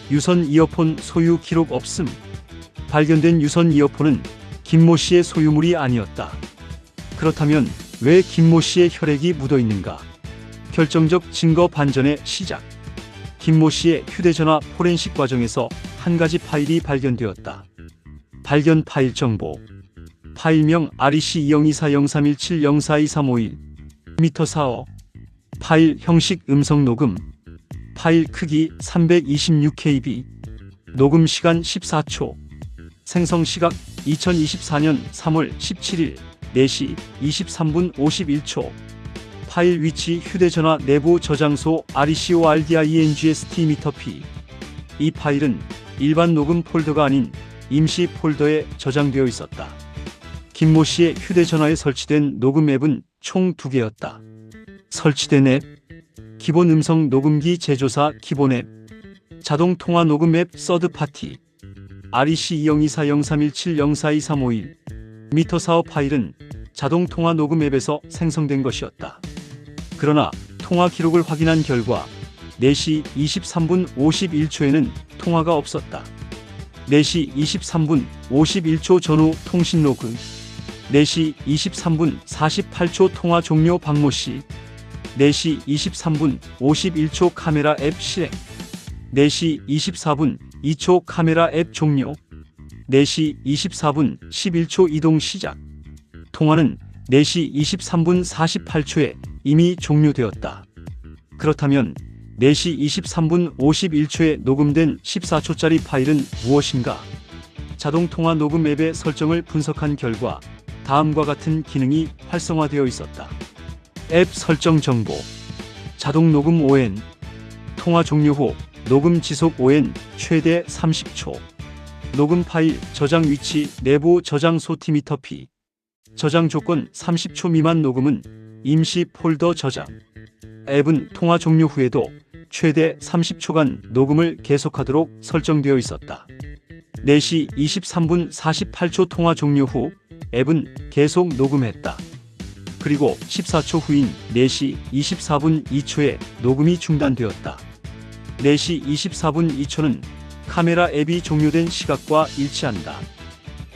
유선 이어폰 소유 기록 없음. 발견된 유선 이어폰은 김모 씨의 소유물이 아니었다. 그렇다면 왜 김모 씨의 혈액이 묻어 있는가? 결정적 증거 반전의 시작. 김모 씨의 휴대전화 포렌식 과정에서 한 가지 파일이 발견되었다. 발견 파일 정보: 파일명 REC20240317042351 m45, 파일 형식 음성 녹음, 파일 크기 326KB, 녹음 시간 14초, 생성 시각 2024년 3월 17일 4시 23분 51초, 파일 위치 휴대전화 내부 저장소 RECORDINGST-P. 이 파일은 일반 녹음 폴더가 아닌 임시 폴더에 저장되어 있었다. 김모 씨의 휴대전화에 설치된 녹음 앱은 총 2개였다. 설치된 앱: 기본 음성 녹음기 제조사 기본 앱, 자동 통화 녹음 앱 서드파티. REC 20240317042351 미터 사업 파일은 자동 통화 녹음 앱에서 생성된 것이었다. 그러나 통화 기록을 확인한 결과 4시 23분 51초에는 통화가 없었다. 4시 23분 51초 전후 통신 로그, 4시 23분 48초 통화 종료 박모씨, 4시 23분 51초 카메라 앱 실행, 4시 24분 2초 카메라 앱 종료, 4시 24분 11초 이동 시작. 통화는 4시 23분 48초에 이미 종료되었다. 그렇다면 4시 23분 51초에 녹음된 14초짜리 파일은 무엇인가? 자동통화 녹음 앱의 설정을 분석한 결과 다음과 같은 기능이 활성화되어 있었다. 앱 설정 정보, 자동 녹음 ON, 통화 종료 후 녹음 지속 ON 최대 30초, 녹음 파일 저장 위치 내부 저장소 티미터 P, 저장 조건 30초 미만 녹음은 임시 폴더 저장. 앱은 통화 종료 후에도 최대 30초간 녹음을 계속하도록 설정되어 있었다. 4시 23분 48초 통화 종료 후 앱은 계속 녹음했다. 그리고 14초 후인 4시 24분 2초에 녹음이 중단되었다. 4시 24분 2초는 카메라 앱이 종료된 시각과 일치한다.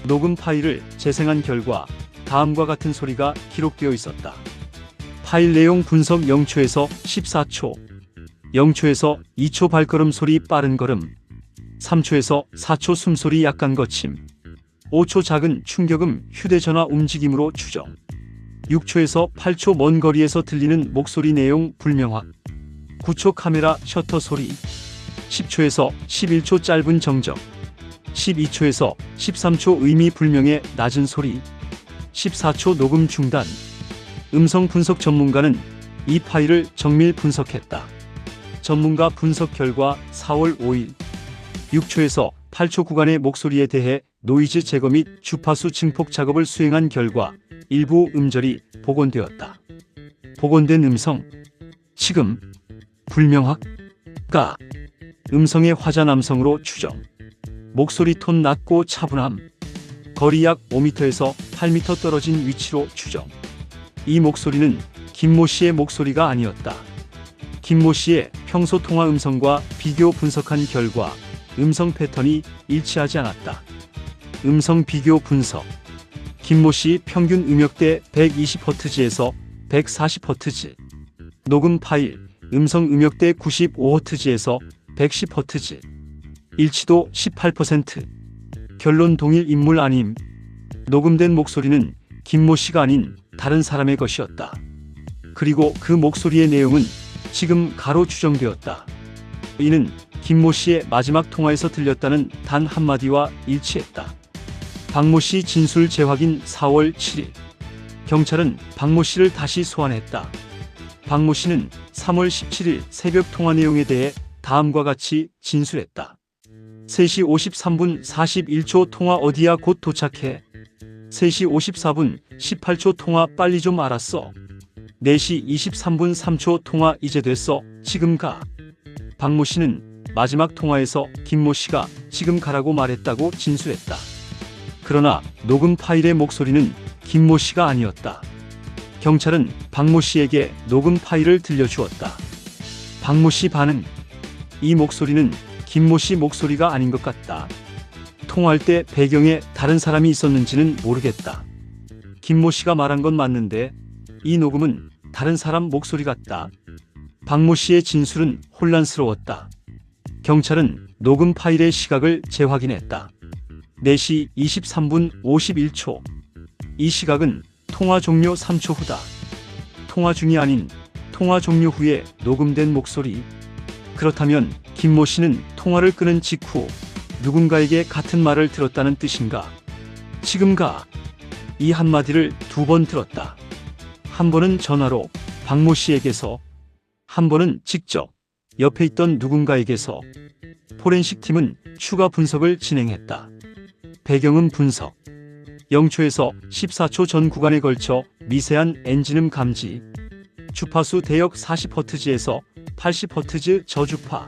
녹음 파일을 재생한 결과 다음과 같은 소리가 기록되어 있었다. 파일 내용 분석 0초에서 14초, 0초에서 2초 발걸음 소리 빠른 걸음, 3초에서 4초 숨소리 약간 거침, 5초 작은 충격음 휴대전화 움직임으로 추정, 6초에서 8초 먼 거리에서 들리는 목소리 내용 불명확, 9초 카메라 셔터 소리, 10초에서 11초 짧은 정적, 12초에서 13초 의미 불명의 낮은 소리, 14초 녹음 중단. 음성 분석 전문가는 이 파일을 정밀 분석했다. 전문가 분석 결과 4월 5일 6초에서 8초 구간의 목소리에 대해 노이즈 제거 및 주파수 증폭 작업을 수행한 결과 일부 음절이 복원되었다. 복원된 음성 지금 불명확 가 음성의 화자 남성으로 추정, 목소리 톤 낮고 차분함, 거리 약 5m에서 8m 떨어진 위치로 추정. 이 목소리는 김모 씨의 목소리가 아니었다. 김모 씨의 평소 통화 음성과 비교 분석한 결과 음성 패턴이 일치하지 않았다. 음성 비교 분석. 김모 씨 평균 음역대 120Hz에서 140Hz. 녹음 파일 음성 음역대 95Hz에서 110Hz. 일치도 18%. 결론 동일 인물 아님. 녹음된 목소리는 김모 씨가 아닌 다른 사람의 것이었다. 그리고 그 목소리의 내용은 지금 가로 추정되었다. 이는 김모 씨의 마지막 통화에서 들렸다는 단 한마디와 일치했다. 박모 씨 진술 재확인 4월 7일. 경찰은 박모 씨를 다시 소환했다. 박모 씨는 3월 17일 새벽 통화 내용에 대해 다음과 같이 진술했다. 3시 53분 41초 통화 어디야 곧 도착해. 3시 54분 18초 통화 빨리 좀 알았어. 4시 23분 3초 통화 이제 됐어. 지금 가. 박모 씨는 마지막 통화에서 김모 씨가 지금 가라고 말했다고 진술했다. 그러나 녹음 파일의 목소리는 김모 씨가 아니었다. 경찰은 박모 씨에게 녹음 파일을 들려주었다. 박모 씨 반응. 이 목소리는 김모 씨 목소리가 아닌 것 같다. 통화할 때 배경에 다른 사람이 있었는지는 모르겠다. 김모 씨가 말한 건 맞는데 이 녹음은 다른 사람 목소리 같다. 박모 씨의 진술은 혼란스러웠다. 경찰은 녹음 파일의 시각을 재확인했다. 4시 23분 51초. 이 시각은 통화 종료 3초 후다. 통화 중이 아닌 통화 종료 후에 녹음된 목소리. 그렇다면 김모 씨는 통화를 끊은 직후 누군가에게 같은 말을 들었다는 뜻인가? 지금 가. 이 한마디를 2번 들었다. 한 번은 전화로 박모 씨에게서, 한 번은 직접 옆에 있던 누군가에게서. 포렌식 팀은 추가 분석을 진행했다. 배경음 분석. 0초에서 14초 전 구간에 걸쳐 미세한 엔진음 감지. 주파수 대역 40Hz에서 80Hz 저주파.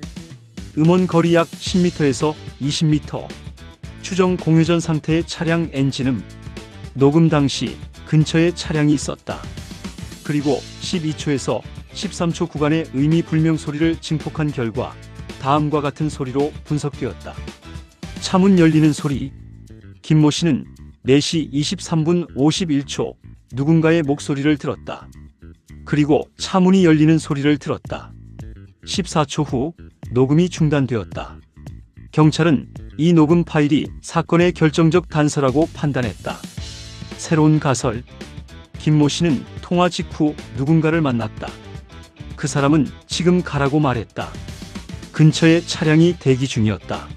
음원 거리 약 10m에서 20m. 추정 공회전 상태의 차량 엔진음. 녹음 당시 근처에 차량이 있었다. 그리고 12초에서 13초 구간의 의미 불명 소리를 증폭한 결과 다음과 같은 소리로 분석되었다. 차문 열리는 소리. 김모 씨는 4시 23분 51초 누군가의 목소리를 들었다. 그리고 차문이 열리는 소리를 들었다. 14초 후 녹음이 중단되었다. 경찰은 이 녹음 파일이 사건의 결정적 단서라고 판단했다. 새로운 가설. 김모 씨는 통화 직후 누군가를 만났다. 그 사람은 지금 가라고 말했다. 근처에 차량이 대기 중이었다.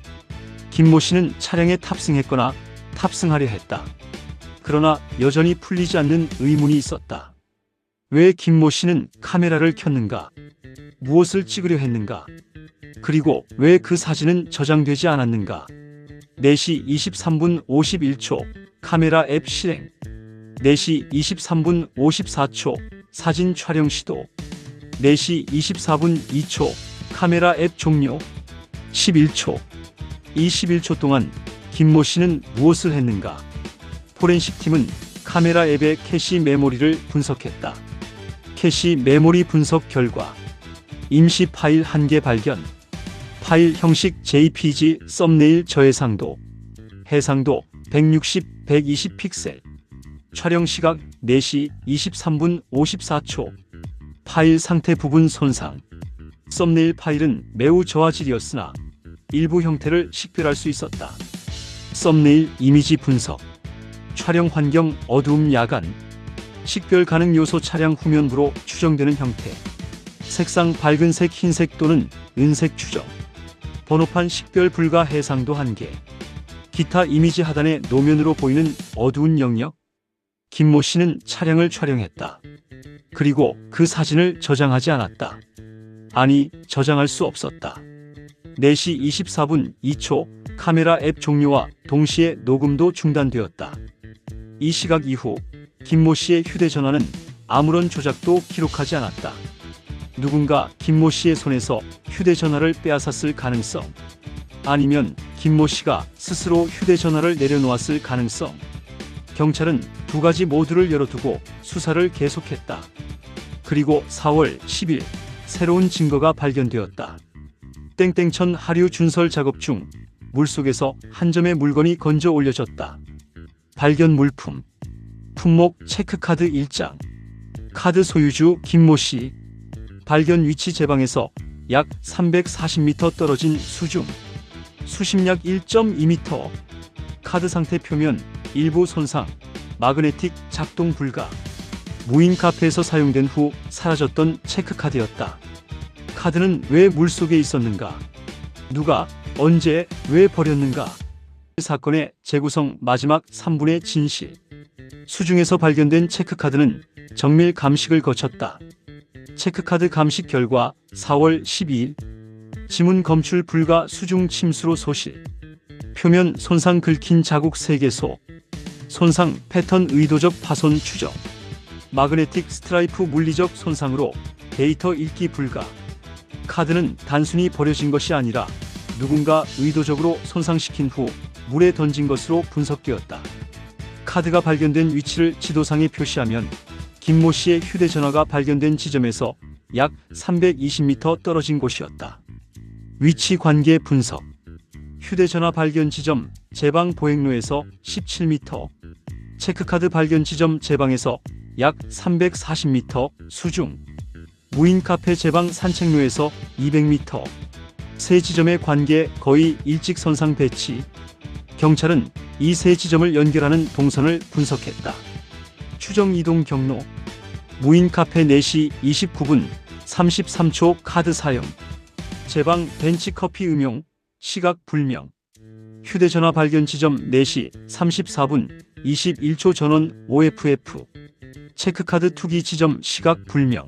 김모 씨는 차량에 탑승했거나 탑승하려 했다. 그러나 여전히 풀리지 않는 의문이 있었다. 왜 김모 씨는 카메라를 켰는가? 무엇을 찍으려 했는가? 그리고 왜 그 사진은 저장되지 않았는가? 4시 23분 51초 카메라 앱 실행. 4시 23분 54초 사진 촬영 시도. 4시 24분 2초 카메라 앱 종료. 11초. 이 11초 동안 김모 씨는 무엇을 했는가? 포렌식 팀은 카메라 앱의 캐시 메모리를 분석했다. 캐시 메모리 분석 결과 임시 파일 1개 발견. 파일 형식 JPG 썸네일 저해상도. 해상도 160, 120 픽셀. 촬영 시각 4시 23분 54초. 파일 상태 부분 손상. 썸네일 파일은 매우 저화질이었으나 일부 형태를 식별할 수 있었다. 썸네일 이미지 분석. 촬영 환경 어두움 야간. 식별 가능 요소 차량 후면부로 추정되는 형태. 색상 밝은색 흰색 또는 은색 추정. 번호판 식별 불가 해상도 1개. 기타 이미지 하단의 노면으로 보이는 어두운 영역. 김모 씨는 차량을 촬영했다. 그리고 그 사진을 저장하지 않았다. 아니, 저장할 수 없었다. 4시 24분 2초 카메라 앱 종료와 동시에 녹음도 중단되었다. 이 시각 이후 김모 씨의 휴대전화는 아무런 조작도 기록하지 않았다. 누군가 김모 씨의 손에서 휴대전화를 빼앗았을 가능성. 아니면 김모 씨가 스스로 휴대전화를 내려놓았을 가능성. 경찰은 두 가지 모두를 열어두고 수사를 계속했다. 그리고 4월 10일 새로운 증거가 발견되었다. 땡땡천 하류 준설 작업 중 물속에서 한 점의 물건이 건져 올려졌다. 발견 물품. 품목 체크카드 1장. 카드 소유주 김모 씨. 발견 위치 제방에서 약 340m 떨어진 수중. 수심약 1.2m. 카드 상태 표면 일부 손상. 마그네틱 작동 불가. 무인 카페에서 사용된 후 사라졌던 체크카드였다. 카드는 왜 물속에 있었는가? 누가, 언제, 왜 버렸는가? 사건의 재구성 마지막 3분의 진실. 수중에서 발견된 체크카드는 정밀 감식을 거쳤다. 체크카드 감식 결과 4월 12일 지문 검출 불가 수중 침수로 소실. 표면 손상 긁힌 자국 3개소. 손상 패턴 의도적 파손 추정. 마그네틱 스트라이프 물리적 손상으로 데이터 읽기 불가. 카드는 단순히 버려진 것이 아니라 누군가 의도적으로 손상시킨 후 물에 던진 것으로 분석되었다. 카드가 발견된 위치를 지도상에 표시하면 김모 씨의 휴대전화가 발견된 지점에서 약 320m 떨어진 곳이었다. 위치 관계 분석. 휴대전화 발견 지점 제방 보행로에서 17m. 체크카드 발견 지점 제방에서 약 340m 수중. 무인 카페 제방 산책로에서 200m. 세 지점의 관계 거의 일직선상 배치. 경찰은 이 세 지점을 연결하는 동선을 분석했다. 추정 이동 경로. 무인 카페 4시 29분 33초 카드 사용. 제방 벤치 커피 음용. 시각 불명. 휴대전화 발견 지점 4시 34분 21초 전원 OFF. 체크카드 투기 지점 시각 불명.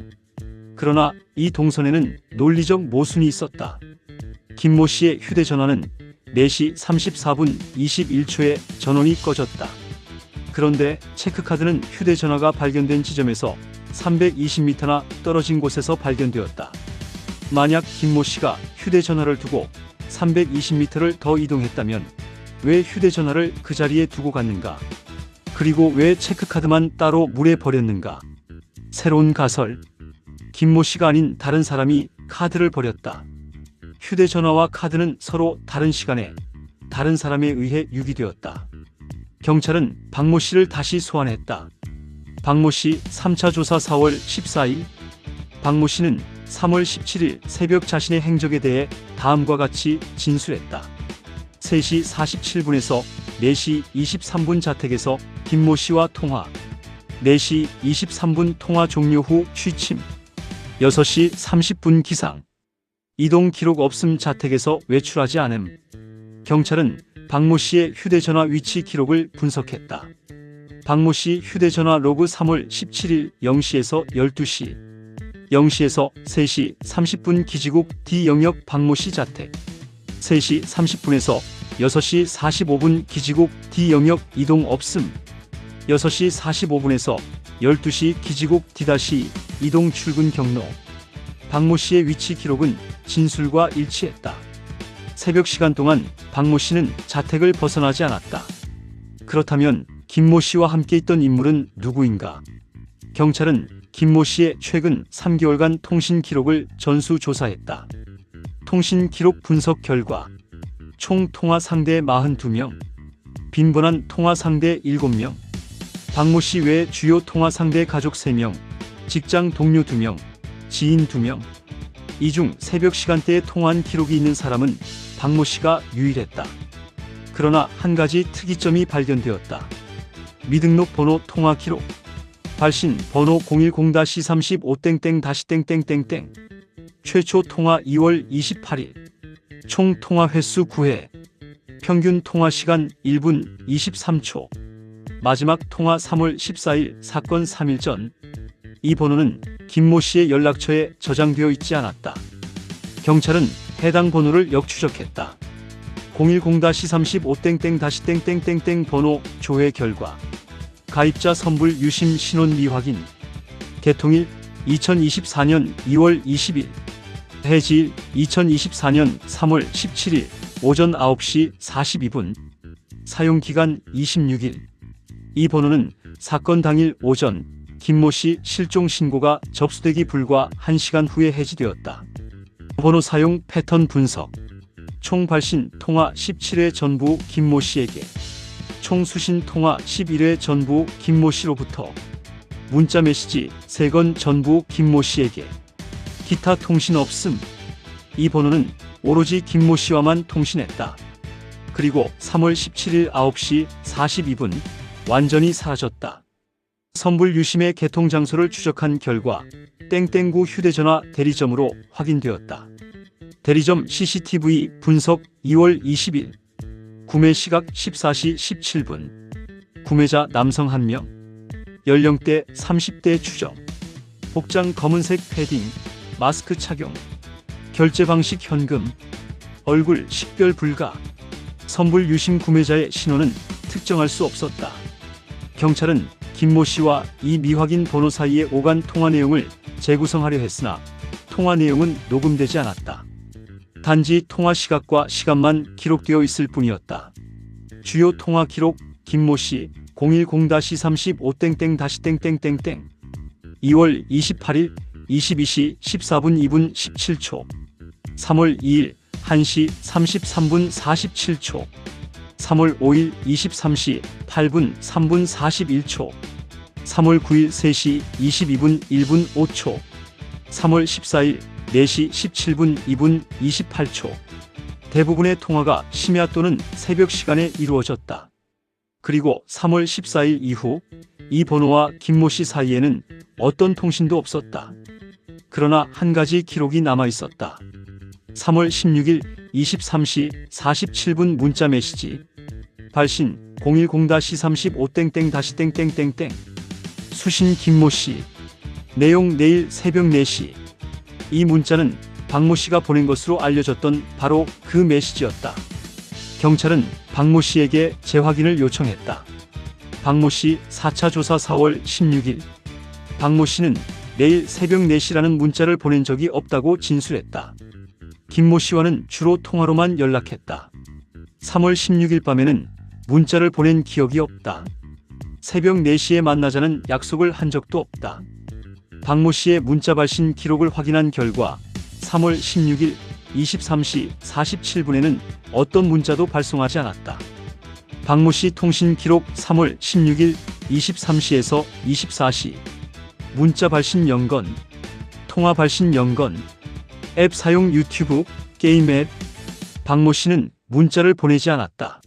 그러나 이 동선에는 논리적 모순이 있었다. 김모 씨의 휴대전화는 4시 34분 21초에 전원이 꺼졌다. 그런데 체크카드는 휴대전화가 발견된 지점에서 320m나 떨어진 곳에서 발견되었다. 만약 김모 씨가 휴대전화를 두고 320m를 더 이동했다면 왜 휴대전화를 그 자리에 두고 갔는가? 그리고 왜 체크카드만 따로 물에 버렸는가? 새로운 가설. 김모 씨가 아닌 다른 사람이 카드를 버렸다. 휴대전화와 카드는 서로 다른 시간에 다른 사람에 의해 유기되었다. 경찰은 박모 씨를 다시 소환했다. 박모 씨 3차 조사 4월 14일. 박모 씨는 3월 17일 새벽 자신의 행적에 대해 다음과 같이 진술했다. 3시 47분에서 4시 23분 자택에서 김모 씨와 통화. 4시 23분 통화 종료 후 취침. 6시 30분 기상. 이동 기록 없음. 자택에서 외출하지 않음. 경찰은 박모 씨의 휴대전화 위치 기록을 분석했다. 박모 씨 휴대전화 로그 3월 17일 0시에서 12시, 0시에서 3시 30분 기지국 D 영역 박모 씨 자택, 3시 30분에서 6시 45분 기지국 D 영역 이동 없음, 6시 45분에서 12시 기지국 D-2 이동 출근 경로. 박모 씨의 위치 기록은 진술과 일치했다. 새벽 시간 동안 박모 씨는 자택을 벗어나지 않았다. 그렇다면 김모 씨와 함께 있던 인물은 누구인가? 경찰은 김모 씨의 최근 3개월간 통신 기록을 전수조사했다. 통신 기록 분석 결과 총 통화 상대 42명, 빈번한 통화 상대 7명, 박모 씨 외 주요 통화 상대 가족 3명, 직장 동료 2명, 지인 2명. 이 중 새벽 시간대에 통화한 기록이 있는 사람은 박모 씨가 유일했다. 그러나 한 가지 특이점이 발견되었다. 미등록 번호 통화 기록. 발신 번호 010-35땡땡-땡땡땡땡. 최초 통화 2월 28일. 총 통화 횟수 9회. 평균 통화 시간 1분 23초. 마지막 통화 3월 14일 사건 3일 전. 이 번호는 김모 씨의 연락처에 저장되어 있지 않았다. 경찰은 해당 번호를 역추적했다. 010-35땡땡-땡땡땡땡 번호 조회 결과 가입자 선불 유심 신원 미확인. 개통일 2024년 2월 20일. 해지일 2024년 3월 17일 오전 9시 42분. 사용기간 26일. 이 번호는 사건 당일 오전 김모 씨 실종 신고가 접수되기 불과 1시간 후에 해지되었다. 번호 사용 패턴 분석. 총 발신 통화 17회 전부 김모 씨에게, 총 수신 통화 11회 전부 김모 씨로부터, 문자 메시지 3건 전부 김모 씨에게, 기타 통신 없음. 이 번호는 오로지 김모 씨와만 통신했다. 그리고 3월 17일 9시 42분 완전히 사라졌다. 선불 유심의 개통 장소를 추적한 결과 땡땡구 휴대전화 대리점으로 확인되었다. 대리점 CCTV 분석 2월 20일. 구매 시각 14시 17분. 구매자 남성 1명. 연령대 30대 추정. 복장 검은색 패딩, 마스크 착용. 결제 방식 현금. 얼굴 식별 불가. 선불 유심 구매자의 신원은 특정할 수 없었다. 경찰은 김모 씨와 이 미확인 번호 사이의 오간 통화 내용을 재구성하려 했으나 통화 내용은 녹음되지 않았다. 단지 통화 시각과 시간만 기록되어 있을 뿐이었다. 주요 통화 기록. 김모 씨 010-35땡땡-땡땡땡땡. 2월 28일 22시 14분 2분 17초. 3월 2일 1시 33분 47초. 3월 5일 23시 8분 3분 41초. 3월 9일 3시 22분 1분 5초. 3월 14일 4시 17분 2분 28초. 대부분의 통화가 심야 또는 새벽 시간에 이루어졌다. 그리고 3월 14일 이후 이 번호와 김모 씨 사이에는 어떤 통신도 없었다. 그러나 한 가지 기록이 남아 있었다. 3월 16일 23시 47분 문자 메시지. 발신 010-35땡땡-땡땡땡땡. 수신 김모 씨. 내용 내일 새벽 4시. 이 문자는 박모 씨가 보낸 것으로 알려졌던 바로 그 메시지였다. 경찰은 박모 씨에게 재확인을 요청했다. 박모 씨 4차 조사 4월 16일. 박모 씨는 내일 새벽 4시라는 문자를 보낸 적이 없다고 진술했다. 김모 씨와는 주로 통화로만 연락했다. 3월 16일 밤에는 문자를 보낸 기억이 없다. 새벽 4시에 만나자는 약속을 한 적도 없다. 박모 씨의 문자 발신 기록을 확인한 결과 3월 16일 23시 47분에는 어떤 문자도 발송하지 않았다. 박모 씨 통신 기록 3월 16일 23시에서 24시 문자 발신 0건, 통화 발신 0건, 앱 사용 유튜브, 게임 앱. 박모 씨는 문자를 보내지 않았다.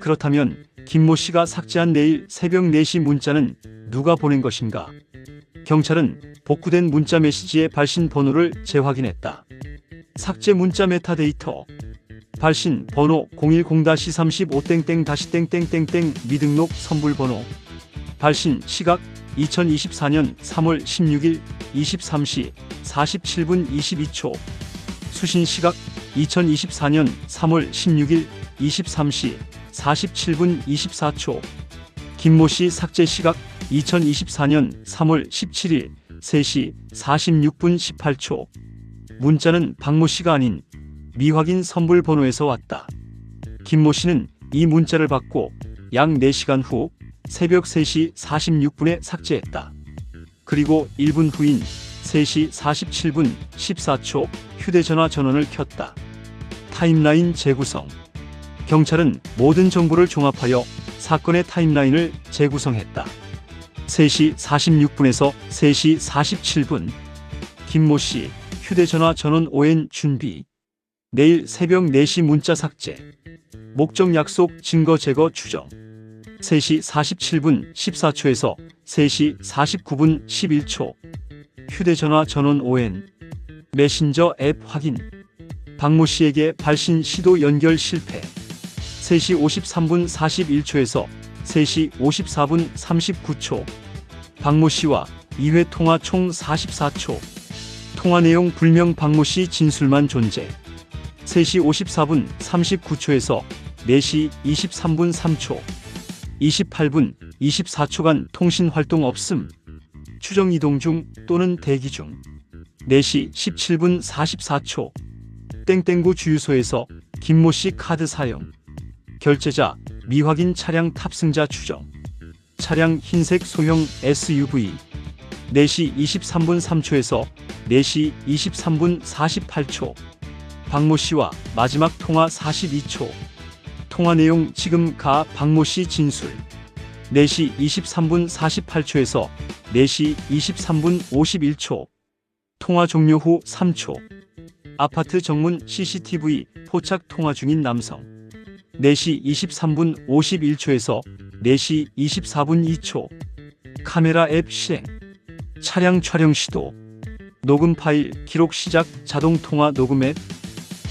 그렇다면 김모 씨가 삭제한 내일 새벽 4시 문자는 누가 보낸 것인가? 경찰은 복구된 문자 메시지의 발신 번호를 재확인했다. 삭제 문자 메타데이터 발신 번호 010-35 미등록 선불 번호 발신 시각 2024년 3월 16일 23시 47분 22초 수신 시각 2024년 3월 16일 23시 47분 24초 김모 씨 삭제 시각 2024년 3월 17일 3시 46분 18초 문자는 박모 씨가 아닌 미확인 선불 번호에서 왔다. 김모 씨는 이 문자를 받고 약 4시간 후 새벽 3시 46분에 삭제했다. 그리고 1분 후인 3시 47분 14초 휴대전화 전원을 켰다. 타임라인 재구성. 경찰은 모든 정보를 종합하여 사건의 타임라인을 재구성했다. 3시 46분에서 3시 47분 김모 씨 휴대전화 전원 ON 준비. 내일 새벽 4시 문자 삭제. 목적 약속 증거 제거 추정. 3시 47분 14초에서 3시 49분 11초 휴대전화 전원 ON. 메신저 앱 확인. 박모 씨에게 발신 시도 연결 실패. 3시 53분 41초에서 3시 54분 39초 박모 씨와 2회 통화 총 44초 통화 내용 불명 박모 씨 진술만 존재. 3시 54분 39초에서 4시 23분 3초 28분 24초간 통신 활동 없음. 추정 이동 중 또는 대기 중. 4시 17분 44초 땡땡구 주유소에서 김모 씨 카드 사용. 결제자 미확인 차량 탑승자 추정. 차량 흰색 소형 SUV. 4시 23분 3초에서 4시 23분 48초 박모 씨와 마지막 통화 42초 통화 내용 지금 가 박모 씨 진술. 4시 23분 48초에서 4시 23분 51초 통화 종료 후 3초 아파트 정문 CCTV 포착 통화 중인 남성. 4시 23분 51초에서 4시 24분 2초 카메라 앱 실행. 차량 촬영 시도. 녹음 파일 기록 시작 자동 통화 녹음 앱.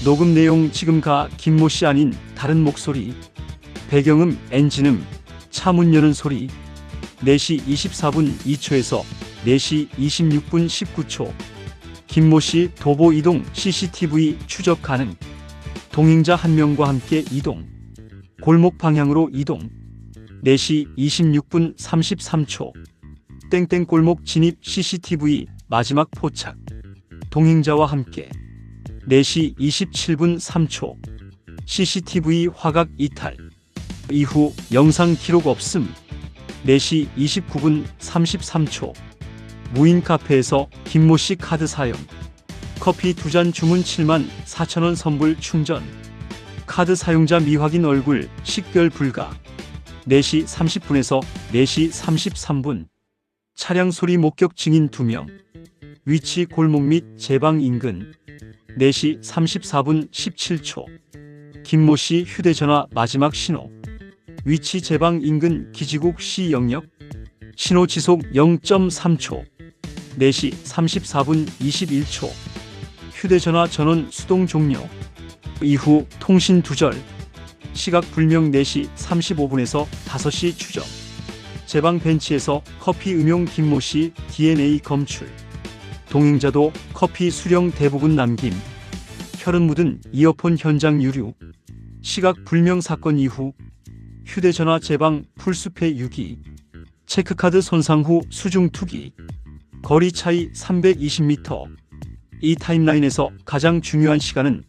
녹음 내용 지금 가 김모 씨 아닌 다른 목소리. 배경음 엔진음 차 문 여는 소리. 4시 24분 2초에서 4시 26분 19초 김모 씨 도보 이동 CCTV 추적 가능. 동행자 1명과 함께 이동. 골목 방향으로 이동. 4시 26분 33초 땡땡 골목 진입 CCTV 마지막 포착. 동행자와 함께. 4시 27분 3초 CCTV 화각 이탈. 이후 영상 기록 없음. 4시 29분 33초 무인 카페에서 김모 씨 카드 사용. 커피 2잔 주문 7만 4천원 선불 충전. 카드 사용자 미확인 얼굴 식별 불가. 4시 30분에서 4시 33분 차량 소리 목격 증인 2명. 위치 골목 및 제방 인근. 4시 34분 17초 김모 씨 휴대전화 마지막 신호. 위치 제방 인근 기지국 C 영역. 신호 지속 0.3초. 4시 34분 21초 휴대전화 전원 수동 종료. 이후 통신 두절. 시각 불명 4시 35분에서 5시 추정. 제방 벤치에서 커피 음용 김모 씨 DNA 검출. 동행자도 커피 수령 대부분 남김. 혈흔 묻은 이어폰 현장 유류. 시각 불명 사건 이후 휴대전화 제방 풀숲의 유기. 체크카드 손상 후 수중 투기. 거리 차이 320m. 이 타임라인에서 가장 중요한 시간은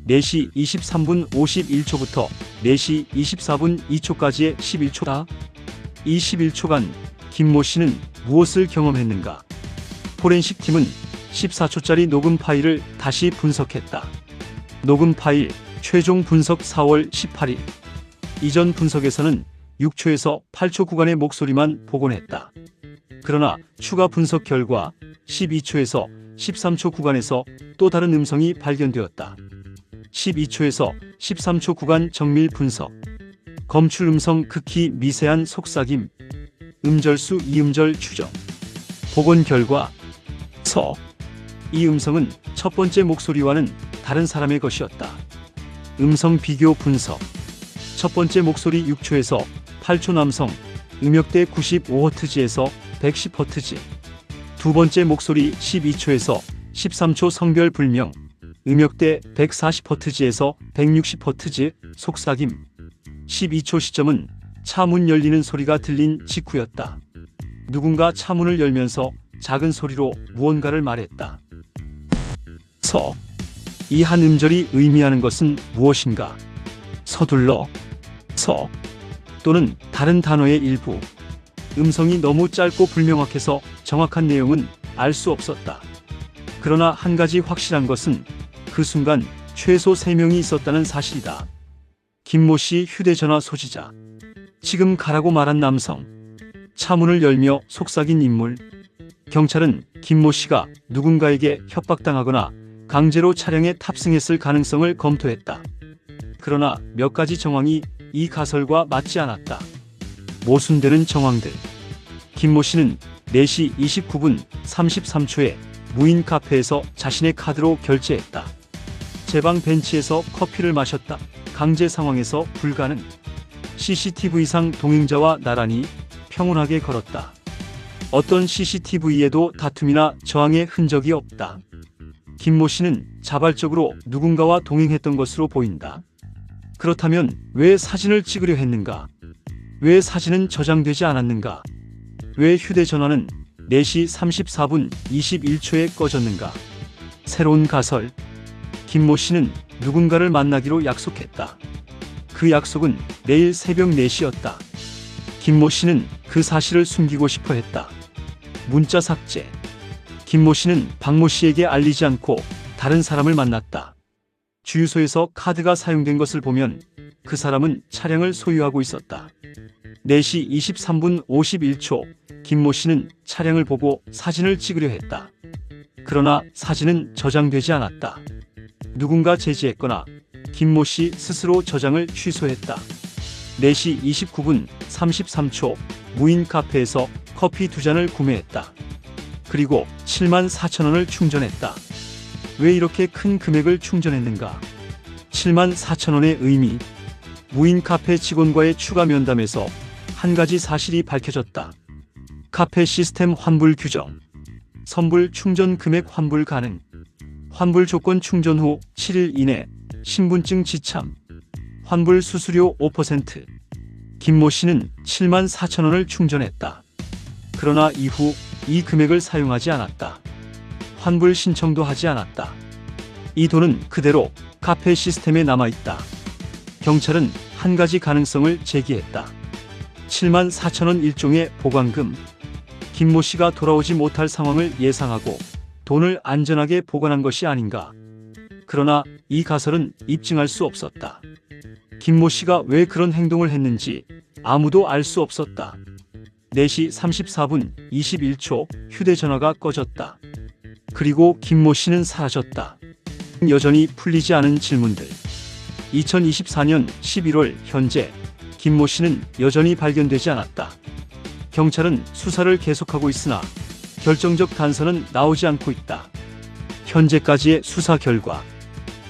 4시 23분 51초부터 4시 24분 2초까지의 11초다. 이 11초간 김모 씨는 무엇을 경험했는가? 포렌식 팀은 14초짜리 녹음 파일을 다시 분석했다. 녹음 파일 최종 분석 4월 18일. 이전 분석에서는 6초에서 8초 구간의 목소리만 복원했다. 그러나 추가 분석 결과 12초에서 13초 구간에서 또 다른 음성이 발견되었다. 12초에서 13초 구간 정밀 분석. 검출 음성 극히 미세한 속삭임. 음절수 이음절 추정. 복원 결과 서. 이 음성은 첫 번째 목소리와는 다른 사람의 것이었다. 음성 비교 분석. 첫 번째 목소리 6초에서 8초 남성, 음역대 95Hz에서 110Hz. 두 번째 목소리 12초에서 13초 성별 불명, 음역대 140Hz에서 160Hz, 속삭임. 12초 시점은 차문 열리는 소리가 들린 직후였다. 누군가 차문을 열면서 작은 소리로 무언가를 말했다. 서. 이 한 음절이 의미하는 것은 무엇인가? 서둘러. 서. 또는 다른 단어의 일부. 음성이 너무 짧고 불명확해서 정확한 내용은 알 수 없었다. 그러나 한 가지 확실한 것은 그 순간 최소 3명이 있었다는 사실이다. 김모 씨 휴대전화 소지자. 지금 가라고 말한 남성. 차문을 열며 속삭인 인물. 경찰은 김모 씨가 누군가에게 협박당하거나 강제로 차량에 탑승했을 가능성을 검토했다. 그러나 몇 가지 정황이 이 가설과 맞지 않았다. 모순되는 정황들. 김모 씨는 4시 29분 33초에 무인 카페에서 자신의 카드로 결제했다. 제 방 벤치에서 커피를 마셨다. 강제 상황에서 불가능. CCTV상 동행자와 나란히 평온하게 걸었다. 어떤 CCTV에도 다툼이나 저항의 흔적이 없다. 김모 씨는 자발적으로 누군가와 동행했던 것으로 보인다. 그렇다면 왜 사진을 찍으려 했는가? 왜 사진은 저장되지 않았는가? 왜 휴대전화는 4시 34분 21초에 꺼졌는가? 새로운 가설. 김모 씨는 누군가를 만나기로 약속했다. 그 약속은 내일 새벽 4시였다. 김모 씨는 그 사실을 숨기고 싶어 했다. 문자 삭제. 김모 씨는 박모 씨에게 알리지 않고 다른 사람을 만났다. 주유소에서 카드가 사용된 것을 보면 그 사람은 차량을 소유하고 있었다. 4시 23분 51초 김모 씨는 차량을 보고 사진을 찍으려 했다. 그러나 사진은 저장되지 않았다. 누군가 제지했거나 김모 씨 스스로 저장을 취소했다. 4시 29분 33초 무인 카페에서 커피 2잔을 구매했다. 그리고 74,000원을 충전했다. 왜 이렇게 큰 금액을 충전했는가? 74,000원의 의미. 무인 카페 직원과의 추가 면담에서 한 가지 사실이 밝혀졌다. 카페 시스템 환불 규정. 선불 충전 금액 환불 가능. 환불 조건 충전 후 7일 이내 신분증 지참. 환불 수수료 5%. 김모 씨는 74,000원을 충전했다. 그러나 이후 이 금액을 사용하지 않았다. 환불 신청도 하지 않았다. 이 돈은 그대로 카페 시스템에 남아있다. 경찰은 한 가지 가능성을 제기했다. 74,000원 일종의 보관금. 김모 씨가 돌아오지 못할 상황을 예상하고 돈을 안전하게 보관한 것이 아닌가. 그러나 이 가설은 입증할 수 없었다. 김모 씨가 왜 그런 행동을 했는지 아무도 알 수 없었다. 4시 34분 21초 휴대전화가 꺼졌다. 그리고 김모 씨는 사라졌다. 여전히 풀리지 않은 질문들. 2024년 11월 현재 김모 씨는 여전히 발견되지 않았다. 경찰은 수사를 계속하고 있으나 결정적 단서는 나오지 않고 있다. 현재까지의 수사 결과.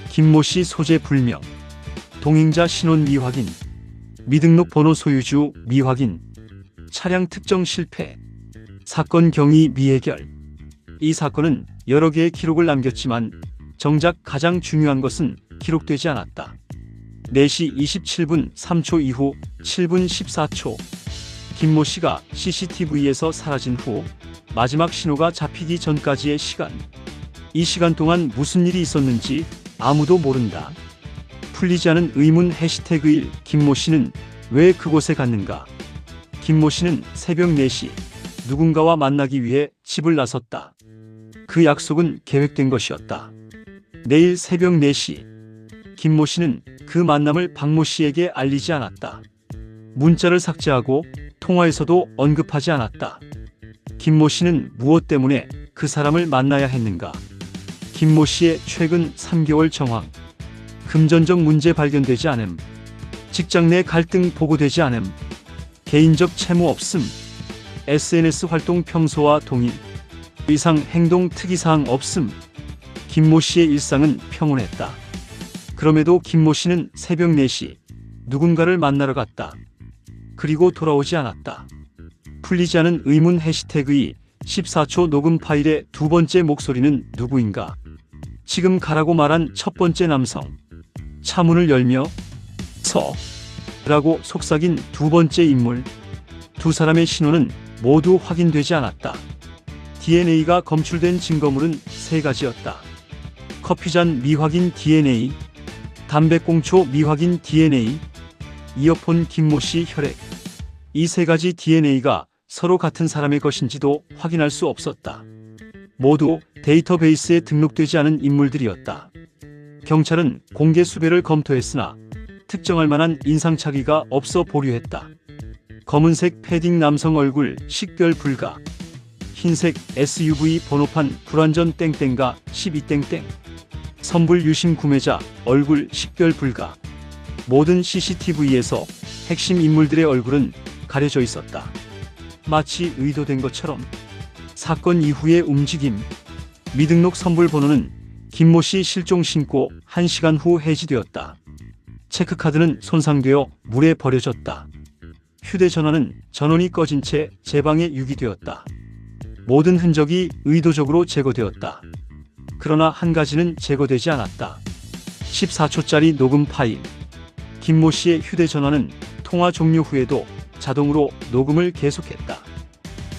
김모 씨 소재 불명. 동행자 신원 미확인. 미등록 번호 소유주 미확인. 차량 특정 실패. 사건 경위 미해결. 이 사건은 여러 개의 기록을 남겼지만 정작 가장 중요한 것은 기록되지 않았다. 4시 27분 3초 이후 7분 14초. 김모 씨가 CCTV에서 사라진 후 마지막 신호가 잡히기 전까지의 시간. 이 시간 동안 무슨 일이 있었는지 아무도 모른다. 풀리지 않은 의문 해시태그 1. 김모 씨는 왜 그곳에 갔는가? 김모 씨는 새벽 4시 누군가와 만나기 위해 집을 나섰다. 그 약속은 계획된 것이었다. 내일 새벽 4시 김모 씨는 그 만남을 박모 씨에게 알리지 않았다. 문자를 삭제하고 통화에서도 언급하지 않았다. 김모 씨는 무엇 때문에 그 사람을 만나야 했는가? 김모 씨의 최근 3개월 정황, 금전적 문제 발견되지 않음, 직장 내 갈등 보고되지 않음, 개인적 채무 없음, SNS 활동 평소와 동일, 의상 행동 특이사항 없음. 김모 씨의 일상은 평온했다. 그럼에도 김모 씨는 새벽 4시 누군가를 만나러 갔다. 그리고 돌아오지 않았다. 풀리지 않은 의문 해시태그 2. 14초 녹음 파일의 두 번째 목소리는 누구인가? 지금 가라고 말한 첫 번째 남성. 차문을 열며 라고 속삭인 두 번째 인물. 두 사람의 신원은 모두 확인되지 않았다. DNA가 검출된 증거물은 3가지였다. 커피잔 미확인 DNA, 담배꽁초 미확인 DNA, 이어폰 김모 씨 혈액. 이 3가지 DNA가 서로 같은 사람의 것인지도 확인할 수 없었다. 모두 데이터베이스에 등록되지 않은 인물들이었다. 경찰은 공개 수배를 검토했으나 특정할 만한 인상착의가 없어 보류했다. 검은색 패딩 남성 얼굴 식별 불가. 흰색 SUV 번호판 불완전 땡땡가 12땡땡. 선불 유심 구매자 얼굴 식별 불가. 모든 CCTV에서 핵심 인물들의 얼굴은 가려져 있었다. 마치 의도된 것처럼. 사건 이후의 움직임. 미등록 선불 번호는 김모 씨 실종 신고 1시간 후 해지되었다. 체크카드는 손상되어 물에 버려졌다. 휴대전화는 전원이 꺼진 채 제 방에 유기되었다. 모든 흔적이 의도적으로 제거되었다. 그러나 한 가지는 제거되지 않았다. 14초짜리 녹음 파일. 김모 씨의 휴대전화는 통화 종료 후에도 자동으로 녹음을 계속했다.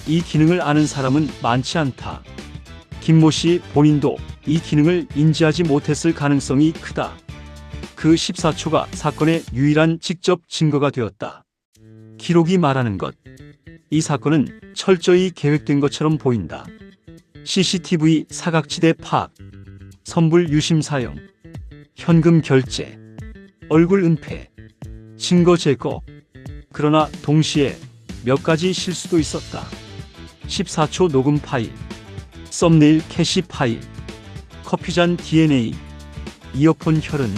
이 기능을 아는 사람은 많지 않다. 김모 씨 본인도 이 기능을 인지하지 못했을 가능성이 크다. 그 14초가 사건의 유일한 직접 증거가 되었다. 기록이 말하는 것. 이 사건은 철저히 계획된 것처럼 보인다. CCTV 사각지대 파악, 선불 유심 사용, 현금 결제, 얼굴 은폐, 증거 제거. 그러나 동시에 몇 가지 실수도 있었다. 14초 녹음 파일, 썸네일 캐시 파일, 커피잔 DNA, 이어폰 혈흔.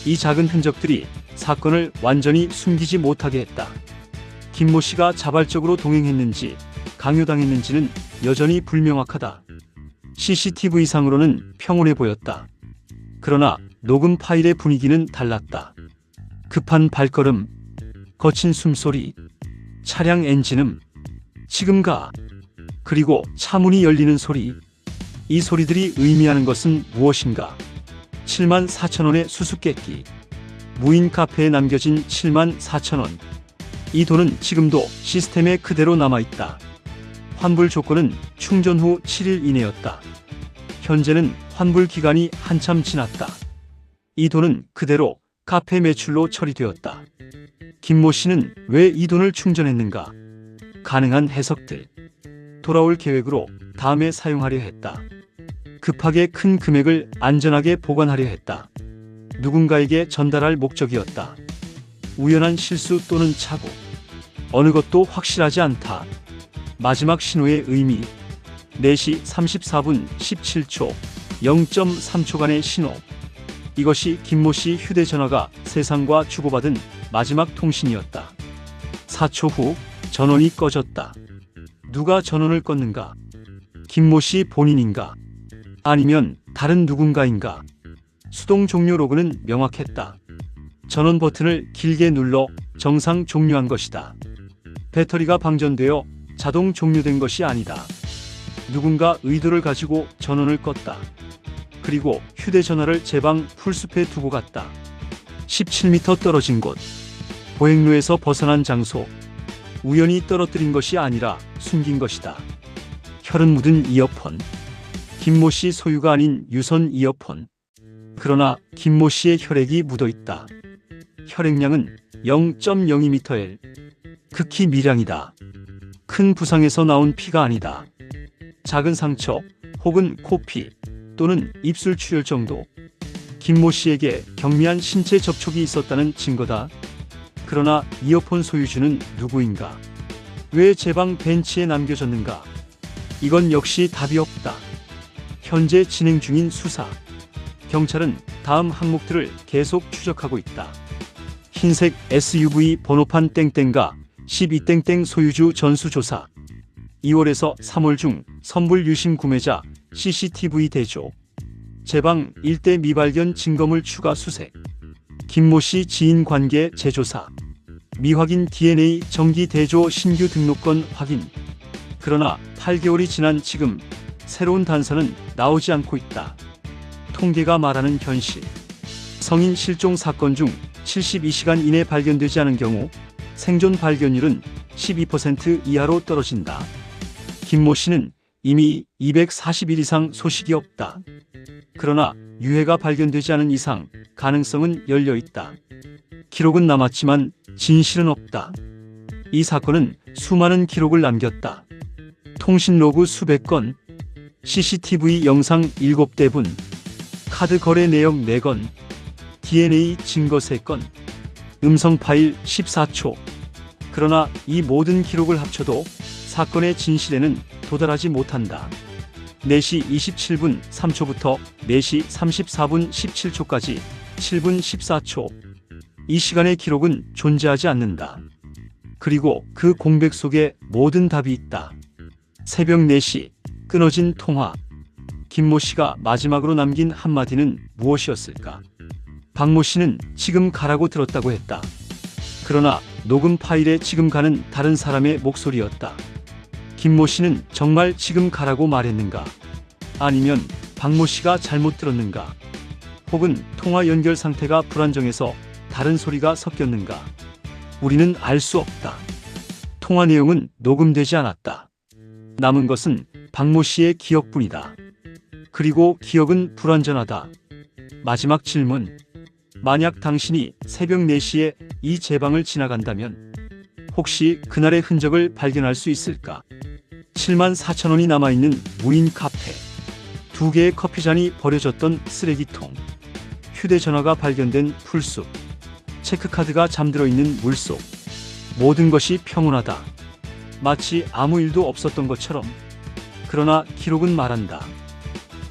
이 작은 흔적들이 사건을 완전히 숨기지 못하게 했다. 김모 씨가 자발적으로 동행했는지 강요당했는지는 여전히 불명확하다. CCTV상으로는 평온해 보였다. 그러나 녹음 파일의 분위기는 달랐다. 급한 발걸음, 거친 숨소리, 차량 엔진음, 지금 가. 그리고 차문이 열리는 소리. 이 소리들이 의미하는 것은 무엇인가? 74,000원의 수수께끼. 무인 카페에 남겨진 74,000원. 이 돈은 지금도 시스템에 그대로 남아있다. 환불 조건은 충전 후 7일 이내였다. 현재는 환불 기간이 한참 지났다. 이 돈은 그대로 카페 매출로 처리되었다. 김모 씨는 왜 이 돈을 충전했는가? 가능한 해석들. 돌아올 계획으로 다음에 사용하려 했다. 급하게 큰 금액을 안전하게 보관하려 했다. 누군가에게 전달할 목적이었다. 우연한 실수 또는 착오. 어느 것도 확실하지 않다. 마지막 신호의 의미. 4시 34분 17초 0.3초간의 신호. 이것이 김모 씨 휴대전화가 세상과 주고받은 마지막 통신이었다. 4초 후 전원이 꺼졌다. 누가 전원을 껐는가? 김모 씨 본인인가? 아니면 다른 누군가인가? 수동 종료 로그는 명확했다. 전원 버튼을 길게 눌러 정상 종료한 것이다. 배터리가 방전되어 자동 종료된 것이 아니다. 누군가 의도를 가지고 전원을 껐다. 그리고 휴대전화를 제 방 풀숲에 두고 갔다. 17m 떨어진 곳. 보행로에서 벗어난 장소. 우연히 떨어뜨린 것이 아니라 숨긴 것이다. 혈흔 묻은 이어폰. 김모 씨 소유가 아닌 유선 이어폰. 그러나 김모 씨의 혈액이 묻어 있다. 혈액량은 0.02ml. 극히 미량이다. 큰 부상에서 나온 피가 아니다. 작은 상처 혹은 코피 또는 입술 출혈 정도. 김모 씨에게 경미한 신체 접촉이 있었다는 증거다. 그러나 이어폰 소유주는 누구인가? 왜 제 방 벤치에 남겨졌는가? 이건 역시 답이 없다. 현재 진행 중인 수사. 경찰은 다음 항목들을 계속 추적하고 있다. 흰색 SUV 번호판 땡땡가 12땡땡 소유주 전수조사. 2월에서 3월 중 선불 유심 구매자 CCTV 대조. 제방 일대 미발견 증거물 추가 수색. 김모 씨 지인 관계 재조사. 미확인 DNA 정기 대조 신규 등록권 확인. 그러나 8개월이 지난 지금 새로운 단서는 나오지 않고 있다. 통계가 말하는 현실. 성인 실종 사건 중 72시간 이내 발견되지 않은 경우 생존 발견율은 12% 이하로 떨어진다. 김모 씨는 이미 240일 이상 소식이 없다. 그러나 유해가 발견되지 않은 이상 가능성은 열려 있다. 기록은 남았지만 진실은 없다. 이 사건은 수많은 기록을 남겼다. 통신 로그 수백 건, CCTV 영상 7대분, 카드 거래 내역 4건, DNA 증거 3건, 음성 파일 14초. 그러나 이 모든 기록을 합쳐도 사건의 진실에는 도달하지 못한다. 4시 27분 3초부터 4시 34분 17초까지 7분 14초. 이 시간의 기록은 존재하지 않는다. 그리고 그 공백 속에 모든 답이 있다. 새벽 4시 끊어진 통화. 김모 씨가 마지막으로 남긴 한마디는 무엇이었을까? 박모 씨는 지금 가라고 들었다고 했다. 그러나 녹음 파일에 지금 가는 다른 사람의 목소리였다. 김모 씨는 정말 지금 가라고 말했는가? 아니면 박모 씨가 잘못 들었는가? 혹은 통화 연결 상태가 불안정해서 다른 소리가 섞였는가? 우리는 알 수 없다. 통화 내용은 녹음되지 않았다. 남은 것은 박모 씨의 기억뿐이다. 그리고 기억은 불완전하다. 마지막 질문. 만약 당신이 새벽 4시에 이 제방을 지나간다면 혹시 그날의 흔적을 발견할 수 있을까? 74,000원이 남아있는 무인 카페, 2개의 커피잔이 버려졌던 쓰레기통, 휴대전화가 발견된 풀숲, 체크카드가 잠들어 있는 물속. 모든 것이 평온하다. 마치 아무 일도 없었던 것처럼. 그러나 기록은 말한다.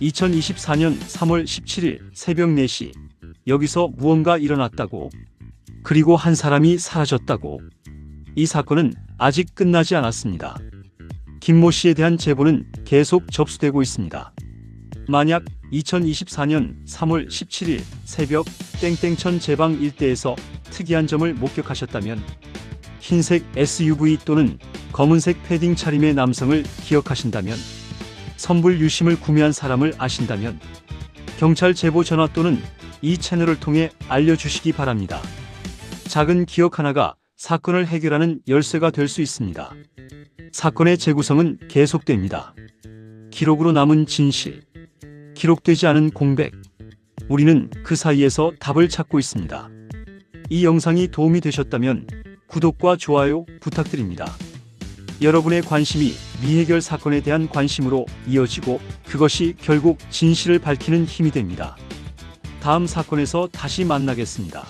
2024년 3월 17일 새벽 4시 여기서 무언가 일어났다고. 그리고 한 사람이 사라졌다고. 이 사건은 아직 끝나지 않았습니다. 김모 씨에 대한 제보는 계속 접수되고 있습니다. 만약 2024년 3월 17일 새벽 땡땡천 제방 일대에서 특이한 점을 목격하셨다면, 흰색 SUV 또는 검은색 패딩 차림의 남성을 기억하신다면, 선불 유심을 구매한 사람을 아신다면 경찰 제보 전화 또는 이 채널을 통해 알려주시기 바랍니다. 작은 기억 하나가 사건을 해결하는 열쇠가 될 수 있습니다. 사건의 재구성은 계속됩니다. 기록으로 남은 진실, 기록되지 않은 공백. 우리는 그 사이에서 답을 찾고 있습니다. 이 영상이 도움이 되셨다면 구독과 좋아요 부탁드립니다. 여러분의 관심이 미해결 사건에 대한 관심으로 이어지고 그것이 결국 진실을 밝히는 힘이 됩니다. 다음 사건에서 다시 만나겠습니다.